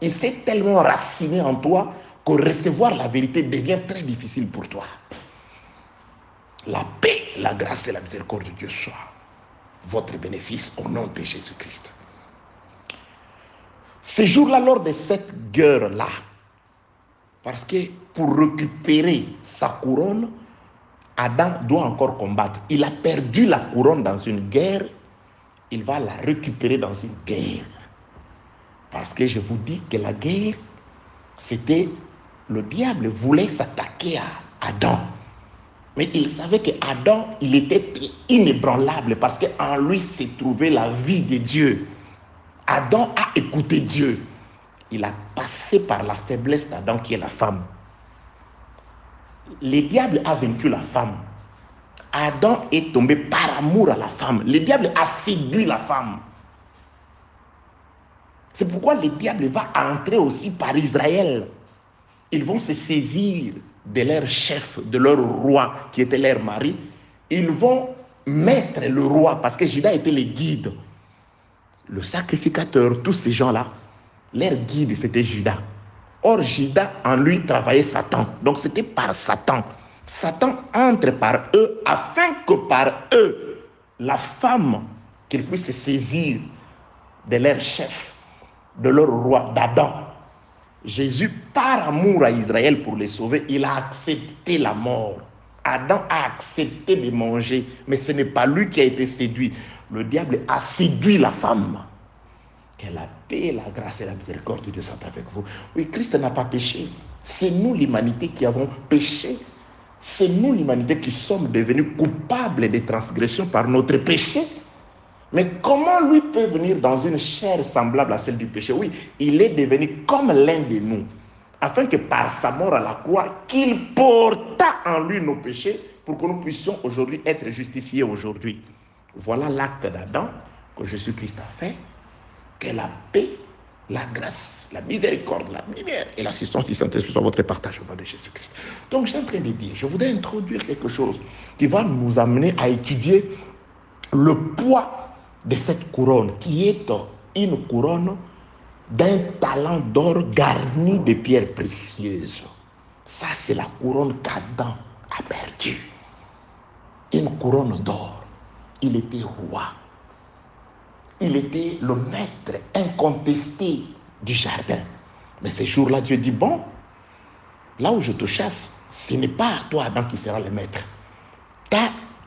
s'est tellement raciné en toi que recevoir la vérité devient très difficile pour toi. La paix, la grâce et la miséricorde de Dieu soient votre bénéfice au nom de Jésus-Christ. Ces jours-là, lors de cette guerre-là, parce que pour récupérer sa couronne, Adam doit encore combattre. Il a perdu la couronne dans une guerre, il va la récupérer dans une guerre. Parce que je vous dis que la guerre, c'était le diable voulait s'attaquer à Adam. Mais il savait qu'Adam, il était inébranlable parce qu'en lui s'est trouvée la vie de Dieu. Adam a écouté Dieu. Il a passé par la faiblesse d'Adam qui est la femme. Le diable a vaincu la femme. Adam est tombé par amour à la femme. Le diable a séduit la femme. C'est pourquoi le diable va entrer aussi par Israël. Ils vont se saisir de leur chef, de leur roi qui était leur mari. Ils vont mettre le roi parce que Judas était le guide. Le sacrificateur, tous ces gens-là, leur guide c'était Judas. Or Judas en lui travaillait Satan. Donc c'était par Satan. Satan entre par eux afin que par eux, la femme, qu'ils puissent se saisir de leur chef, de leur roi, d'Adam. Jésus, par amour à Israël pour les sauver, il a accepté la mort. Adam a accepté de manger, mais ce n'est pas lui qui a été séduit. Le diable a séduit la femme. Que la paix, la grâce et la miséricorde de Dieu soient avec vous. Oui, Christ n'a pas péché. C'est nous, l'humanité, qui avons péché. C'est nous, l'humanité, qui sommes devenus coupables des transgressions par notre péché. Mais comment lui peut venir dans une chair semblable à celle du péché? Oui, il est devenu comme l'un de nous, afin que par sa mort à la croix, qu'il porta en lui nos péchés pour que nous puissions aujourd'hui être justifiés aujourd'hui. Voilà l'acte d'Adam que Jésus-Christ a fait, que la paix, la grâce, la miséricorde, la lumière et l'assistance du Saint-Esprit soient votre partage au nom de Jésus-Christ. Donc j'ai en train de dire, je voudrais introduire quelque chose qui va nous amener à étudier le poids de cette couronne, qui est une couronne d'un talent d'or garni de pierres précieuses. Ça, c'est la couronne qu'Adam a perdue. Une couronne d'or. Il était roi. Il était le maître incontesté du jardin. Mais ces jours-là, Dieu dit, bon, là où je te chasse, ce n'est pas toi, Adam, qui sera le maître.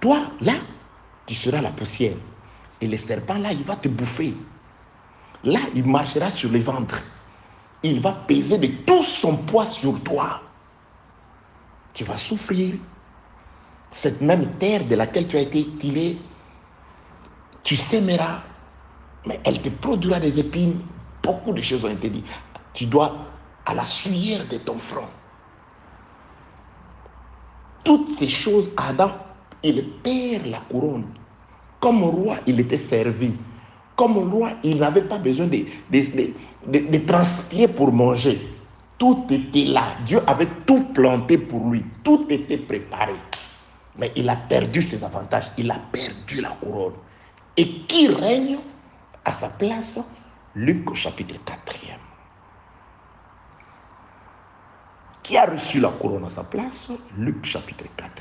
Toi, là, tu seras la poussière. Et le serpent, là, il va te bouffer. Là, il marchera sur le ventre. Il va peser de tout son poids sur toi. Tu vas souffrir. Cette même terre de laquelle tu as été tiré, tu sèmeras, mais elle te produira des épines. Beaucoup de choses ont été dites. Tu dois à la sueur de ton front. Toutes ces choses, Adam, il perd la couronne. Comme roi, il était servi. Comme roi, il n'avait pas besoin de transpirer pour manger. Tout était là. Dieu avait tout planté pour lui. Tout était préparé. Mais il a perdu ses avantages. Il a perdu la couronne. Et qui règne à sa place? Luc au chapitre 4e. Qui a reçu la couronne à sa place? Luc chapitre 4.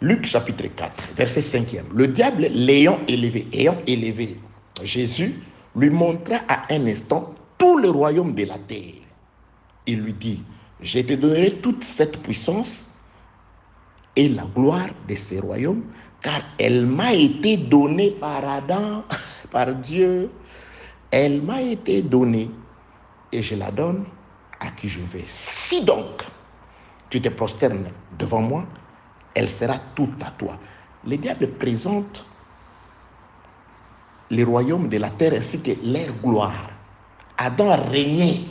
Luc chapitre 4, verset 5. Le diable ayant élevé Jésus, lui montra à un instant tout le royaume de la terre. Il lui dit, je te donnerai toute cette puissance et la gloire de ces royaumes, car elle m'a été donnée par Adam, par Dieu. Elle m'a été donnée et je la donne à qui je veux. Si donc tu te prosternes devant moi, elle sera toute à toi. Le diable présente les royaumes de la terre ainsi que leur gloire. Adam a régné.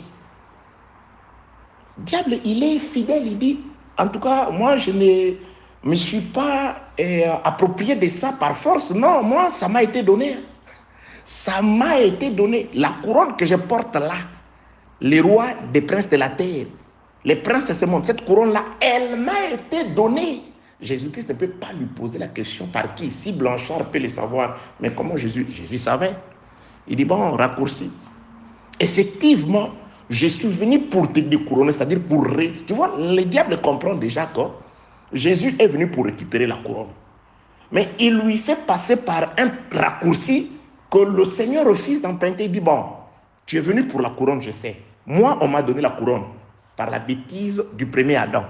Le diable, il est fidèle, il dit, en tout cas, moi je ne me suis pas approprié de ça par force. Non, moi ça m'a été donné. Ça m'a été donné. La couronne que je porte là, les rois des princes de la terre, les princes de ce monde, cette couronne-là, elle m'a été donnée. Jésus-Christ ne peut pas lui poser la question par qui. Si Blanchard peut le savoir, mais comment Jésus savait. Il dit, bon, raccourci. Effectivement, je suis venu pour te découronner, c'est-à-dire pour... Tu vois, le diable comprend déjà que Jésus est venu pour récupérer la couronne. Mais il lui fait passer par un raccourci que le Seigneur refuse d'emprunter. Il dit, bon, tu es venu pour la couronne, je sais. Moi, on m'a donné la couronne par la bêtise du premier Adam.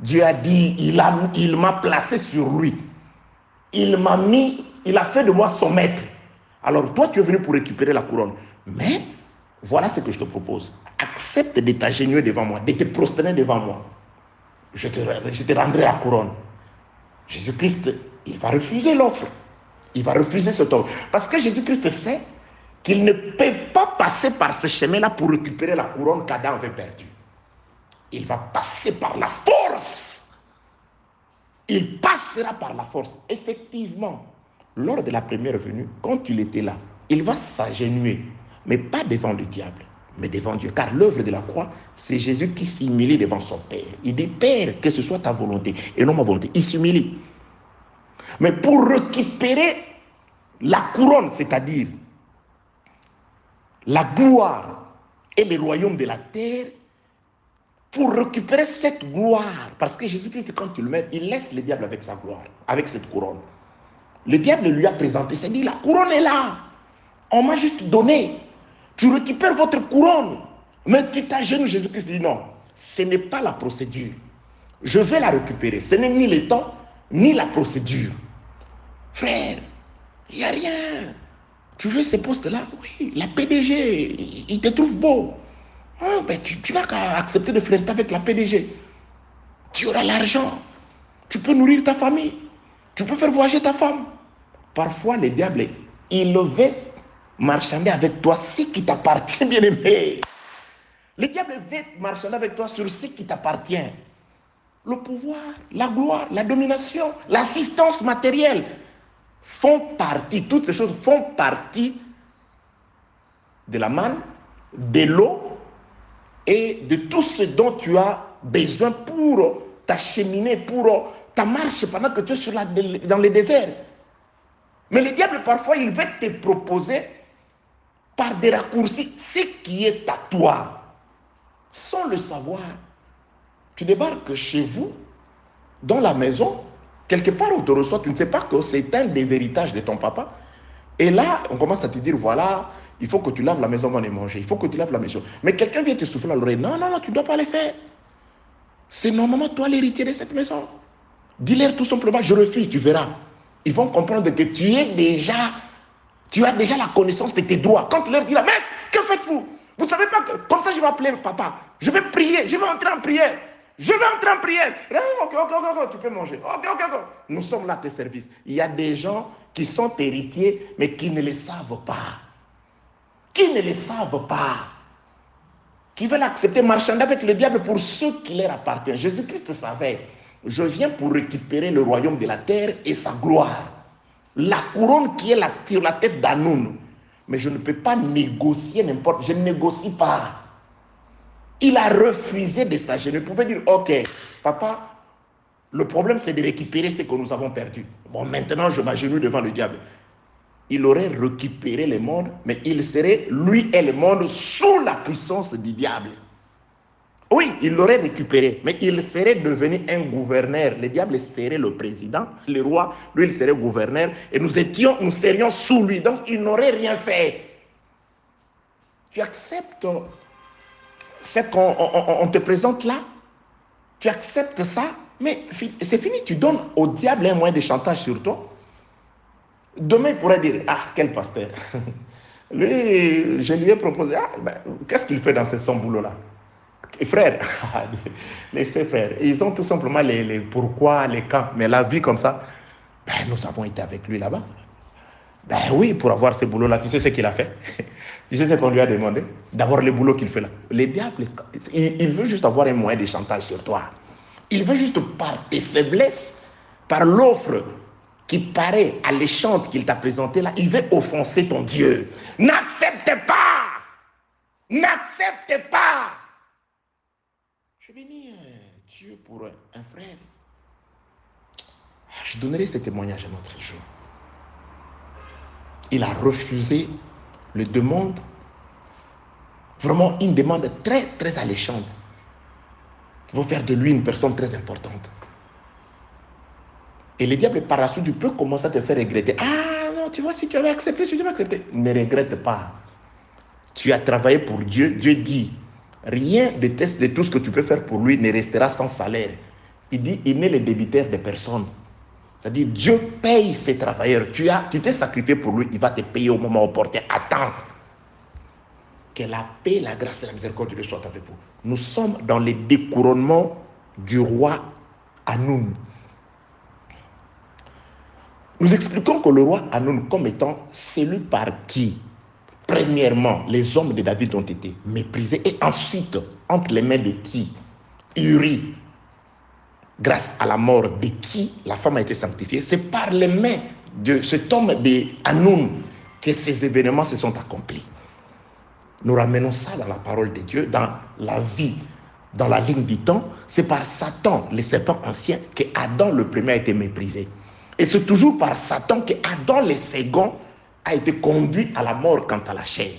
Dieu a dit, il m'a placé sur lui. Il a fait de moi son maître. Alors toi, tu es venu pour récupérer la couronne. Mais, voilà ce que je te propose. Accepte de t'agenouiller devant moi, de te prosterner devant moi. Je te rendrai la couronne. Jésus-Christ, il va refuser l'offre. Il va refuser cette offre. Parce que Jésus-Christ sait qu'il ne peut pas passer par ce chemin-là pour récupérer la couronne qu'Adam avait perdue. Il va passer par la force. Il passera par la force. Effectivement, lors de la première venue, quand il était là, il va s'agenouiller, mais pas devant le diable, mais devant Dieu. Car l'œuvre de la croix, c'est Jésus qui s'humilie devant son Père. Il dit, Père, que ce soit ta volonté et non ma volonté. Il s'humilie. Mais pour récupérer la couronne, c'est-à-dire la gloire et le royaume de la terre, pour récupérer cette gloire, parce que Jésus-Christ, quand il le met, il laisse le diable avec sa gloire, avec cette couronne. Le diable lui a présenté, il dit, la couronne est là, on m'a juste donné, tu récupères votre couronne, mais tu t'agenouilles. Jésus-Christ dit, non, ce n'est pas la procédure, je vais la récupérer, ce n'est ni le temps, ni la procédure. Frère, il n'y a rien, tu veux ce poste-là? Oui, la PDG, il te trouve beau. Oh, ben tu n'as qu'à accepter de flirter avec la PDG. Tu auras l'argent. Tu peux nourrir ta famille. Tu peux faire voyager ta femme. Parfois, le diable, il veut marchander avec toi ce qui t'appartient, bien aimé. Le diable veut marchander avec toi sur ce qui t'appartient. Le pouvoir, la gloire, la domination, l'assistance matérielle font partie, toutes ces choses font partie de la manne, de l'eau, et de tout ce dont tu as besoin pour t'acheminer, pour ta marche pendant que tu es dans le désert. Mais le diable, parfois, il va te proposer par des raccourcis ce qui est à toi. Sans le savoir, tu débarques chez vous, dans la maison, quelque part où on te reçoit, tu ne sais pas que c'est un des héritages de ton papa. Et là, on commence à te dire, voilà, il faut que tu laves la maison avant de manger. Il faut que tu laves la maison. Mais quelqu'un vient te souffler à l'oreille. Non, non, non, tu ne dois pas le faire. C'est normalement toi l'héritier de cette maison. Dis-leur tout simplement, je refuse, tu verras. Ils vont comprendre que tu as déjà la connaissance de tes droits. Quand tu leur dis, mais que faites-vous? Vous ne savez pas que, comme ça je vais appeler papa. Je vais prier, je vais entrer en prière. Je vais entrer en prière. Ok, tu peux manger. Ok. Nous sommes là à tes services. Il y a des gens qui sont héritiers, mais qui ne le savent pas. Qui ne le savent pas, qui veulent accepter marchander avec le diable pour ceux qui leur appartiennent. Jésus-Christ savait, je viens pour récupérer le royaume de la terre et sa gloire. La couronne qui est sur la tête d'Hanoun. Mais je ne peux pas négocier n'importe, je ne négocie pas. Il a refusé de s'agenouiller. Il pouvait dire, ok, papa, le problème c'est de récupérer ce que nous avons perdu. Bon, maintenant je m'agenouille devant le diable. Il aurait récupéré le monde, mais il serait, lui et le monde, sous la puissance du diable. Oui, il l'aurait récupéré, mais il serait devenu un gouverneur. Le diable serait le président, le roi, lui, il serait gouverneur, et nous serions sous lui, donc il n'aurait rien fait. Tu acceptes ce qu'on te présente là? Tu acceptes ça? Mais c'est fini, tu donnes au diable un moyen de chantage sur toi. Demain, il pourrait dire, ah, quel pasteur. Lui, je lui ai proposé, qu'est-ce qu'il fait dans son boulot-là? Et frères, laissez frères, ils ont tout simplement les pourquoi, les quand, mais la vie comme ça, nous avons été avec lui là-bas. Oui, pour avoir ce boulot-là, tu sais ce qu'il a fait? Tu sais ce qu'on lui a demandé? D'abord le boulot qu'il fait là. Les diables, il veut juste avoir un moyen de chantage sur toi. Il veut juste par tes faiblesses, par l'offre qui paraît alléchante qu'il t'a présentée là, il veut offenser ton Dieu. N'accepte pas! N'accepte pas! Je bénis Dieu pour un frère. Je donnerai ce témoignage un autre jour. Il a refusé le demande, vraiment une demande très, très alléchante, qui va faire de lui une personne très importante. Et le diable, par la suite, il peut commencer à te faire regretter. Ah non, tu vois, si tu avais accepté, tu devais accepter. Ne regrette pas. Tu as travaillé pour Dieu. Dieu dit, rien de tout ce que tu peux faire pour lui ne restera sans salaire. Il dit, il n'est le débiteur de personne. C'est-à-dire, Dieu paye ses travailleurs. Tu t'es sacrifié pour lui, il va te payer au moment opportun. Attends. Que la paix, la grâce et la miséricorde de Dieu soient avec vous. Nous sommes dans le découronnement du roi Hanoun. Nous expliquons que le roi Hanoun, comme étant celui par qui, premièrement, les hommes de David ont été méprisés, et ensuite, entre les mains de qui? Uri, grâce à la mort de qui la femme a été sanctifiée, c'est par les mains de cet homme de Hanoun que ces événements se sont accomplis. Nous ramenons ça dans la parole de Dieu, dans la vie, dans la ligne du temps. C'est par Satan, le serpent ancien, que Adam le premier a été méprisé. Et c'est toujours par Satan que Adam le second a été conduit à la mort quant à la chair.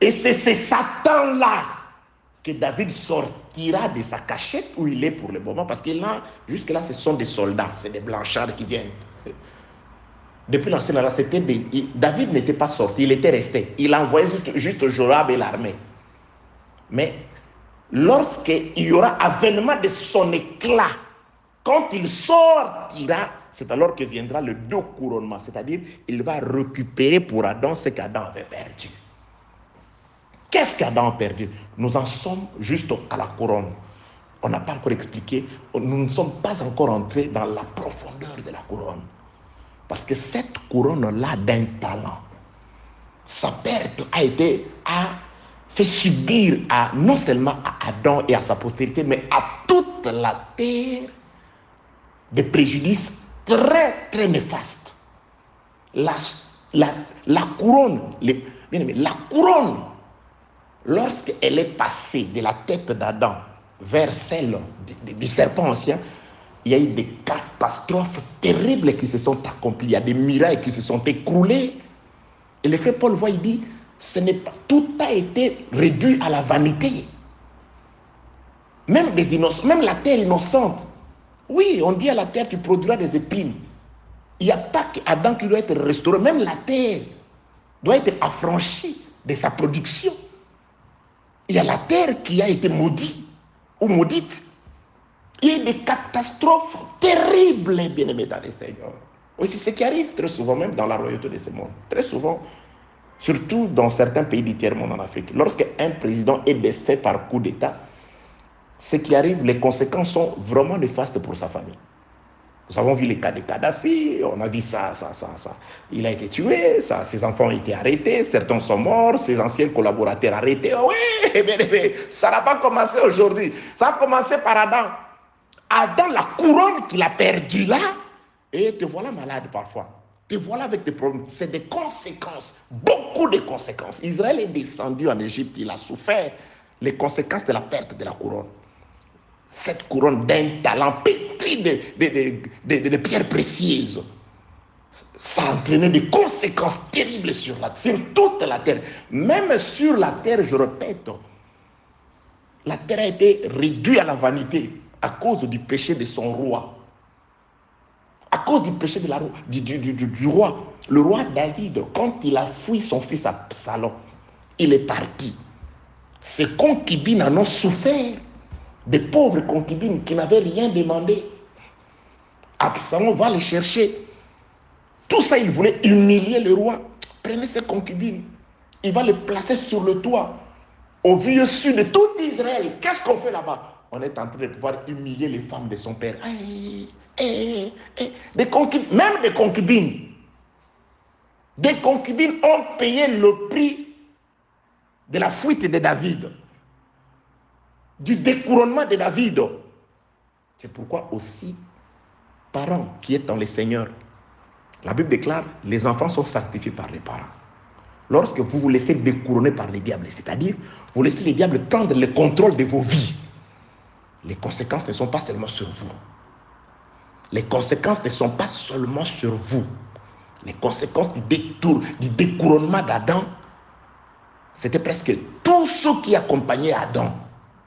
Et c'est ce Satan-là que David sortira de sa cachette où il est pour le moment, parce que là, jusque-là, ce sont des soldats, c'est des blanchards qui viennent. Depuis l'ancien era, David n'était pas sorti, il était resté. Il a envoyé juste Joab et l'armée. Mais lorsqu'il y aura avènement de son éclat, quand il sortira, c'est alors que viendra le découronnement, c'est-à-dire il va récupérer pour Adam ce qu'Adam avait perdu. Qu'est-ce qu'Adam a perdu? Nous en sommes juste à la couronne. On n'a pas encore expliqué, nous ne sommes pas encore entrés dans la profondeur de la couronne. Parce que cette couronne-là d'un talent, sa perte a fait subir non seulement à Adam et à sa postérité, mais à toute la terre des préjudices très, très néfastes. La couronne, la couronne, lorsqu'elle est passée de la tête d'Adam vers celle du serpent ancien, il y a eu des catastrophes terribles qui se sont accomplies. Il y a des murailles qui se sont écroulées. Et le frère Paul voit, il dit, tout a été réduit à la vanité. Même la terre innocente. Oui, on dit à la terre, tu produiras des épines. Il n'y a pas qu'Adam qui doit être restauré. Même la terre doit être affranchie de sa production. Il y a la terre qui a été maudite ou maudite. Il y a des catastrophes terribles, bien-aimés dans les Seigneurs. Oui, c'est ce qui arrive très souvent, même dans la royauté de ce monde. Très souvent, surtout dans certains pays du tiers-monde en Afrique. Lorsqu'un président est défait par coup d'État, ce qui arrive, les conséquences sont vraiment néfastes pour sa famille. Nous avons vu les cas de Kadhafi, on a vu ça. Il a été tué, ses enfants ont été arrêtés, certains sont morts, ses anciens collaborateurs arrêtés. Oui, mais ça n'a pas commencé aujourd'hui. Ça a commencé par Adam. Adam, la couronne qu'il a perdue là, et te voilà malade parfois. Te voilà avec des problèmes. C'est des conséquences, beaucoup de conséquences. Israël est descendu en Égypte, il a souffert les conséquences de la perte de la couronne. Cette couronne d'un talent pétri de pierres précieuses, ça a entraîné des conséquences terribles sur toute la terre. Même sur la terre, je répète, La terre a été réduite à la vanité à cause du péché de son roi. À cause du péché de du roi. Le roi David, quand il a fui son fils Absalom, il est parti. Ses concubines en ont souffert. Des pauvres concubines qui n'avaient rien demandé. Absalom va les chercher. Tout ça, il voulait humilier le roi. Prenez ses concubines. Il va les placer sur le toit. Au vieux sud de tout Israël. Qu'est-ce qu'on fait là-bas? On est en train de pouvoir humilier les femmes de son père. Des concubines, même des concubines. Des concubines ont payé le prix de la fuite de David. Du découronnement de David. C'est pourquoi aussi, parents qui êtes dans le Seigneur, la Bible déclare, les enfants sont sanctifiés par les parents. Lorsque vous vous laissez découronner par les diables, c'est-à-dire, vous laissez les diables prendre le contrôle de vos vies, les conséquences ne sont pas seulement sur vous. Les conséquences ne sont pas seulement sur vous. Les conséquences du découronnement d'Adam, c'était presque tous ceux qui accompagnaient Adam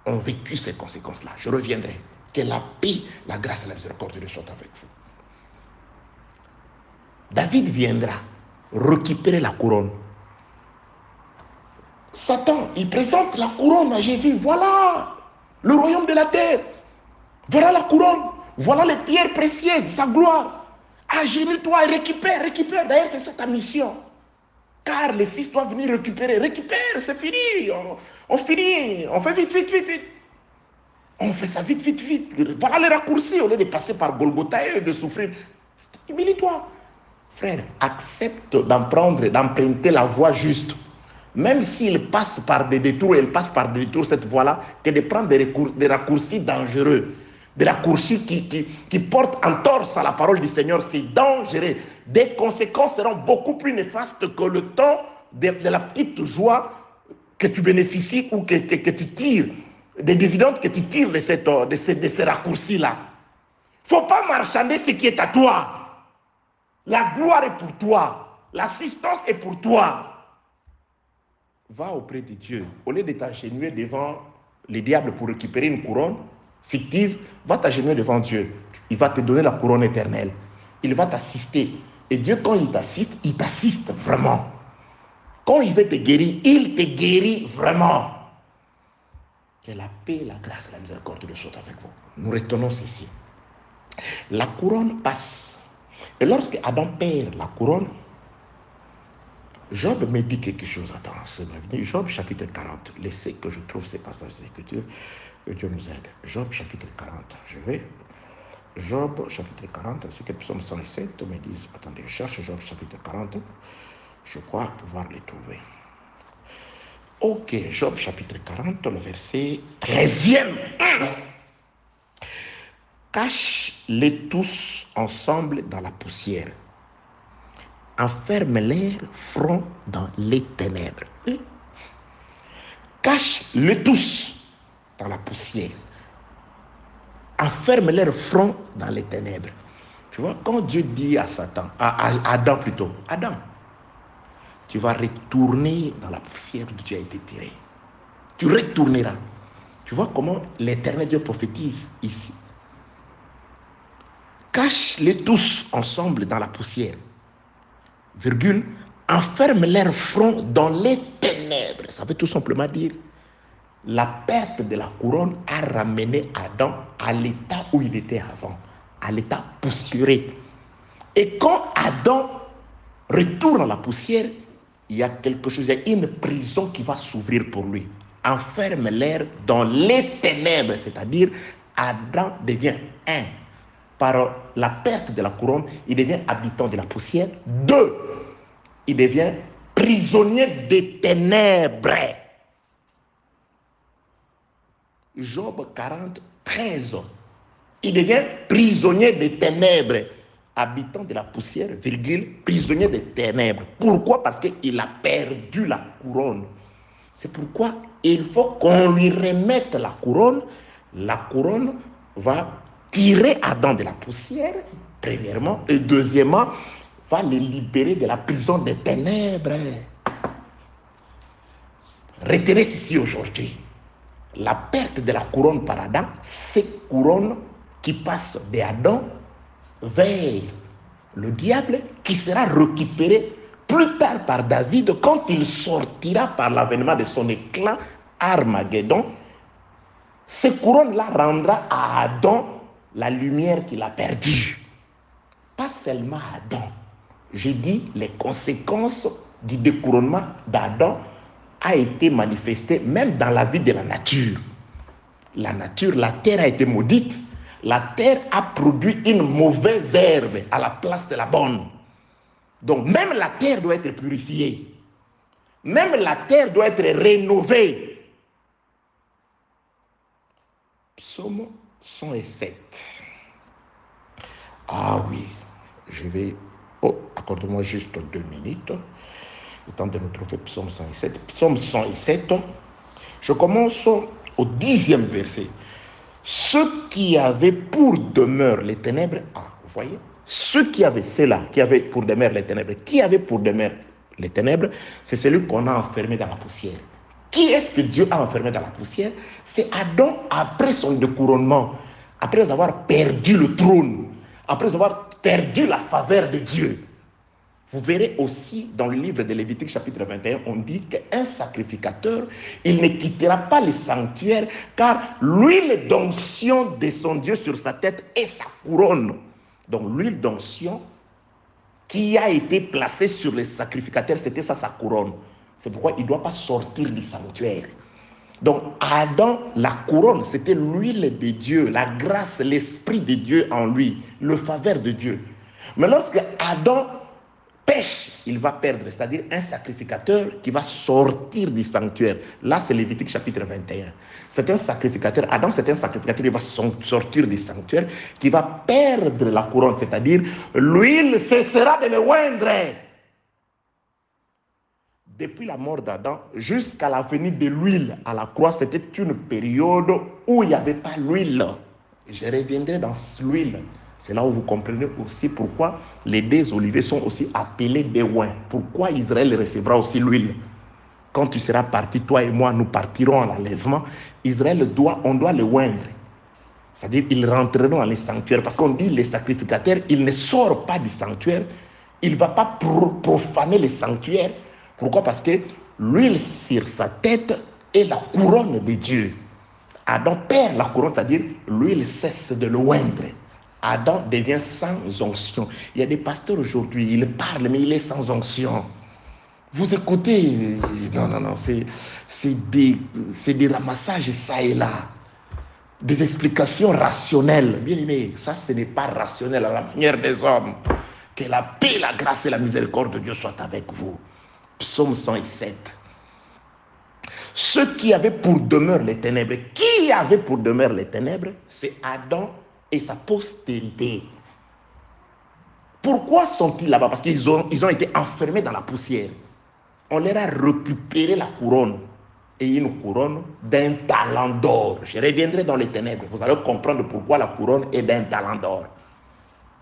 ont vécu ces conséquences-là. Je reviendrai. Que la paix, la grâce et la miséricorde de Dieu soient avec vous. David viendra récupérer la couronne. Satan, il présente la couronne à Jésus. Voilà le royaume de la terre. Voilà la couronne. Voilà les pierres précieuses, sa gloire. Agenouille-toi et récupère. D'ailleurs, c'est ça ta mission. Car les fils doivent venir récupérer. Récupère, c'est fini. On finit. On fait vite. On fait ça vite. Voilà les raccourcis. Au lieu de passer par Golgotha et de souffrir. Humilie-toi. Frère, accepte d'emprunter la voie juste. Même s'il passe par des détours, cette voie-là, que de prendre des raccourcis dangereux. Des raccourcis qui portent en torse à la parole du Seigneur, c'est dangereux. Des conséquences seront beaucoup plus néfastes que le temps de la petite joie que tu bénéficies ou que tu tires, des dividendes que tu tires de ces raccourcis-là. Il ne faut pas marchander ce qui est à toi. La gloire est pour toi. L'assistance est pour toi. Va auprès de Dieu. Au lieu de t'agenouiller devant les diables pour récupérer une couronne fictive, va t'agenouiller devant Dieu. Il va te donner la couronne éternelle. Il va t'assister. Et Dieu, quand il t'assiste vraiment. Quand il veut te guérir, il te guérit vraiment. Que la paix, la grâce et la miséricorde de soient avec vous. Nous retenons ceci. La couronne passe. Et lorsque Adam perd la couronne, Job me dit quelque chose. Attends, c'est bienvenu. Job chapitre 40. Laissez que je trouve ces passages d'écriture. Que Dieu nous aide. Job chapitre 40. Job chapitre 40. C'est que psaume 107 me disent. Attendez, je cherche Job chapitre 40. Je crois pouvoir les trouver. Ok, Job chapitre 40, le verset 13e. Cache-les tous ensemble dans la poussière. Enferme leur front dans les ténèbres. Cache-les tous dans la poussière. Enferme leur front dans les ténèbres. Tu vois, quand Dieu dit à Adam plutôt, Adam, tu vas retourner dans la poussière d'où tu as été tiré. Tu retourneras. Tu vois comment l'Éternel Dieu prophétise ici. Cache-les tous ensemble dans la poussière. Virgule, enferme leur front dans les ténèbres. Ça veut tout simplement dire, la perte de la couronne a ramené Adam à l'état où il était avant, à l'état poussiéreux. Et quand Adam retourne à la poussière, il y a quelque chose, il y a une prison qui va s'ouvrir pour lui. Enferme l'air dans les ténèbres, c'est-à-dire Adam devient un. Par la perte de la couronne, il devient habitant de la poussière. 2, il devient prisonnier des ténèbres. Job 40, 13. Il devient prisonnier des ténèbres. Habitant de la poussière, virgule, prisonnier des ténèbres. Pourquoi? Parce qu'il a perdu la couronne. C'est pourquoi il faut qu'on lui remette la couronne. La couronne va tirer Adam de la poussière, premièrement, et deuxièmement, va les libérer de la prison des ténèbres. Retenez ceci aujourd'hui. la perte de la couronne par Adam, c'est couronne qui passe d'Adam vers le diable, qui sera récupérée plus tard par David quand il sortira par l'avènement de son éclat Armageddon. Ces couronnes-là rendra à Adam la lumière qu'il a perdue. Pas seulement à Adam. J'ai dit les conséquences du découronnement d'Adam a été manifestée même dans la vie de la nature. La nature, la terre a été maudite. La terre a produit une mauvaise herbe à la place de la bonne. Donc même la terre doit être purifiée. Même la terre doit être rénovée. Psaume 107. Ah oui, je vais... Oh, accorde-moi juste 2 minutes. Le temps de nous trouver Psaume 107. Psaume 107, je commence au 10e verset. Ceux qui avaient pour demeure les ténèbres, vous voyez, ceux qui avaient, ceux-là, qui avaient pour demeure les ténèbres, qui avaient pour demeure les ténèbres, c'est celui qu'on a enfermé dans la poussière. Qui est-ce que Dieu a enfermé dans la poussière? C'est Adam après son découronnement, après avoir perdu le trône, après avoir perdu la faveur de Dieu. Vous verrez aussi dans le livre de Lévitique chapitre 21, on dit qu'un sacrificateur, il ne quittera pas le sanctuaire, car l'huile d'onction de son Dieu sur sa tête est sa couronne. Donc l'huile d'onction qui a été placée sur le sacrificateur, c'était ça sa couronne. C'est pourquoi il ne doit pas sortir du sanctuaire. Donc Adam, la couronne, c'était l'huile de Dieu, la grâce, l'esprit de Dieu en lui, le faveur de Dieu. Mais lorsque Adam pêche, il va perdre, c'est-à-dire un sacrificateur qui va sortir du sanctuaire. Là, c'est Lévitique chapitre 21. C'est un sacrificateur, Adam, c'est un sacrificateur qui va sortir du sanctuaire, qui va perdre la couronne, c'est-à-dire l'huile cessera de le oindre. Depuis la mort d'Adam jusqu'à la venue de l'huile à la croix, c'était une période où il n'y avait pas l'huile. Je reviendrai dans l'huile. C'est là où vous comprenez aussi pourquoi les deux oliviers sont aussi appelés des oins. Pourquoi Israël recevra aussi l'huile. Quand tu seras parti, toi et moi, nous partirons à l'enlèvement. Israël, on doit le oindre. C'est-à-dire qu'ils rentreront dans les sanctuaires. Parce qu'on dit les sacrificateurs, ils ne sortent pas du sanctuaire. Il ne va pas profaner les sanctuaires. Pourquoi? Parce que l'huile sur sa tête est la couronne de Dieu. Adam perd la couronne, c'est-à-dire l'huile cesse de le oindre. Adam devient sans onction. Il y a des pasteurs aujourd'hui, ils parlent, mais il est sans onction. Vous écoutez, non, c'est des ramassages ça et là. Des explications rationnelles. Bien aimé, ça ce n'est pas rationnel à la manière des hommes. Que la paix, la grâce et la miséricorde de Dieu soient avec vous. Psaume 107. Ceux qui avaient pour demeure les ténèbres, qui avait pour demeure les ténèbres? C'est Adam et sa postérité. Pourquoi sont-ils là-bas? Parce qu'ils ont été enfermés dans la poussière. On leur a récupéré la couronne. Et une couronne d'un talent d'or. Je reviendrai dans les ténèbres. Vous allez comprendre pourquoi la couronne est d'un talent d'or.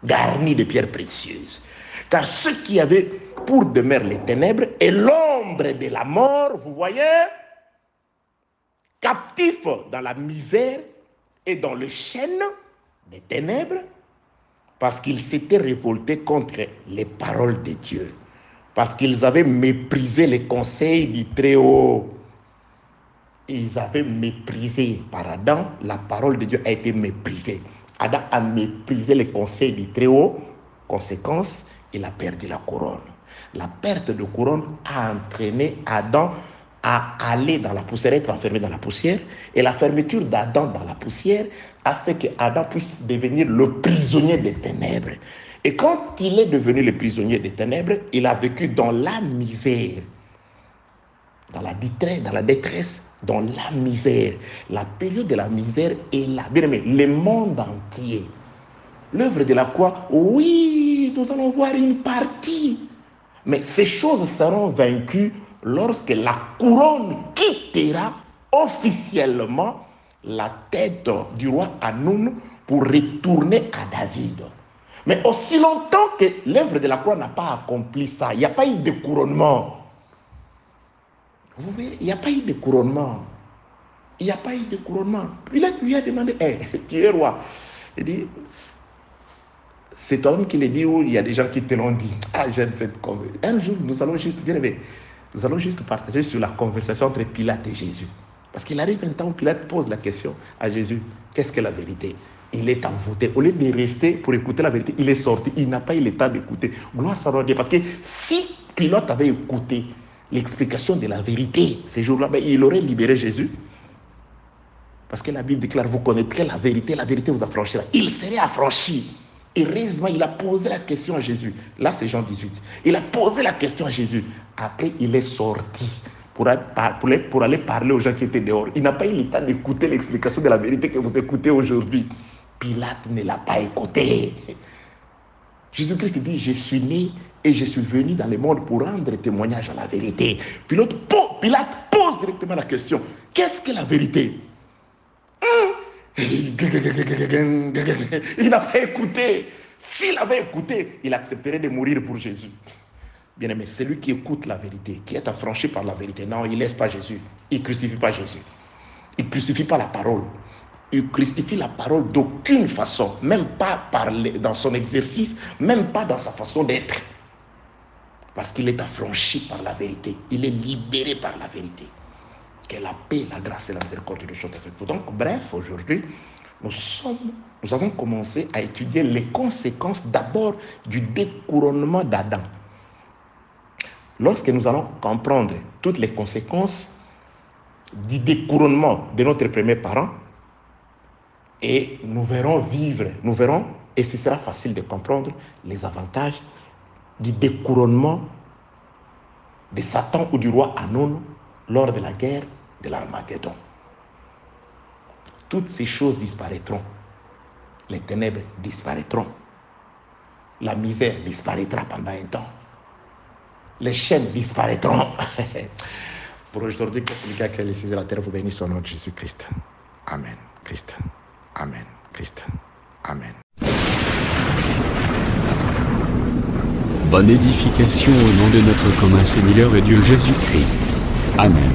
Garnie de pierres précieuses. Car ceux qui avaient pour demeure les ténèbres et l'ombre de la mort, vous voyez, captifs dans la misère et dans le chêne des ténèbres, parce qu'ils s'étaient révoltés contre les paroles de Dieu, parce qu'ils avaient méprisé les conseils du Très-Haut. Ils avaient méprisé par Adam, la parole de Dieu a été méprisée. Adam a méprisé les conseils du Très-Haut, conséquence, il a perdu la couronne. La perte de couronne a entraîné Adam à aller dans la poussière, être enfermé dans la poussière, et la fermeture d'Adam dans la poussière a fait que Adam puisse devenir le prisonnier des ténèbres. Et quand il est devenu le prisonnier des ténèbres, il a vécu dans la misère, dans la détresse, dans la misère. La période de la misère est là. Bien aimé, le monde entier. L'œuvre de la croix, oui, nous allons voir une partie. Mais ces choses seront vaincues lorsque la couronne quittera officiellement la tête du roi Hanoun pour retourner à David. Mais aussi longtemps que l'œuvre de la croix n'a pas accompli ça, il n'y a pas eu de couronnement. Vous verrez, il n'y a pas eu de couronnement. Il n'y a pas eu de couronnement. Pilate lui a demandé, tu es roi. Il dit, c'est toi-même qui le dis ou il y a des gens qui te l'ont dit. Ah, j'aime cette conversation. Un jour, nous allons juste partager sur la conversation entre Pilate et Jésus. Parce qu'il arrive un temps où Pilate pose la question à Jésus, qu'est-ce que la vérité? Il est envoûté. Au lieu de rester pour écouter la vérité, il est sorti. Il n'a pas eu le temps d'écouter. Gloire soit à Dieu. Parce que si Pilate avait écouté l'explication de la vérité ces jours-là, il aurait libéré Jésus. Parce que la Bible déclare, vous connaîtrez la vérité vous affranchira. Il serait affranchi. Heureusement, il a posé la question à Jésus. Là, c'est Jean 18. Il a posé la question à Jésus. Après, il est sorti pour aller parler aux gens qui étaient dehors. Il n'a pas eu le temps d'écouter l'explication de la vérité que vous écoutez aujourd'hui. Pilate ne l'a pas écouté. Jésus-Christ dit, je suis né et je suis venu dans le monde pour rendre témoignage à la vérité. Pilate pose directement la question. Qu'est-ce que la vérité? Il n'a pas écouté. S'il avait écouté, il accepterait de mourir pour Jésus. Bien aimé, celui qui écoute la vérité, qui est affranchi par la vérité, non, il ne laisse pas Jésus. Il ne crucifie pas Jésus. Il ne crucifie pas la parole. Il crucifie la parole d'aucune façon, même pas dans son exercice, même pas dans sa façon d'être. Parce qu'il est affranchi par la vérité. Il est libéré par la vérité. Que la paix, la grâce et la miséricorde de Dieu soient avec vous. Donc, bref, aujourd'hui, nous avons commencé à étudier les conséquences d'abord du découronnement d'Adam. Lorsque nous allons comprendre toutes les conséquences du découronnement de notre premier parent, et nous verrons, et ce sera facile de comprendre les avantages du découronnement de Satan ou du roi Anon lors de la guerre de l'Armageddon. Toutes ces choses disparaîtront. Les ténèbres disparaîtront. La misère disparaîtra pendant un temps. Les chaînes disparaîtront. Pour aujourd'hui, que celui qui a créé les cieux et la terre vous bénisse au nom de Jésus-Christ. Amen. Christ. Amen. Christ. Amen. Bonne édification au nom de notre commun Seigneur et Dieu Jésus-Christ. Amen.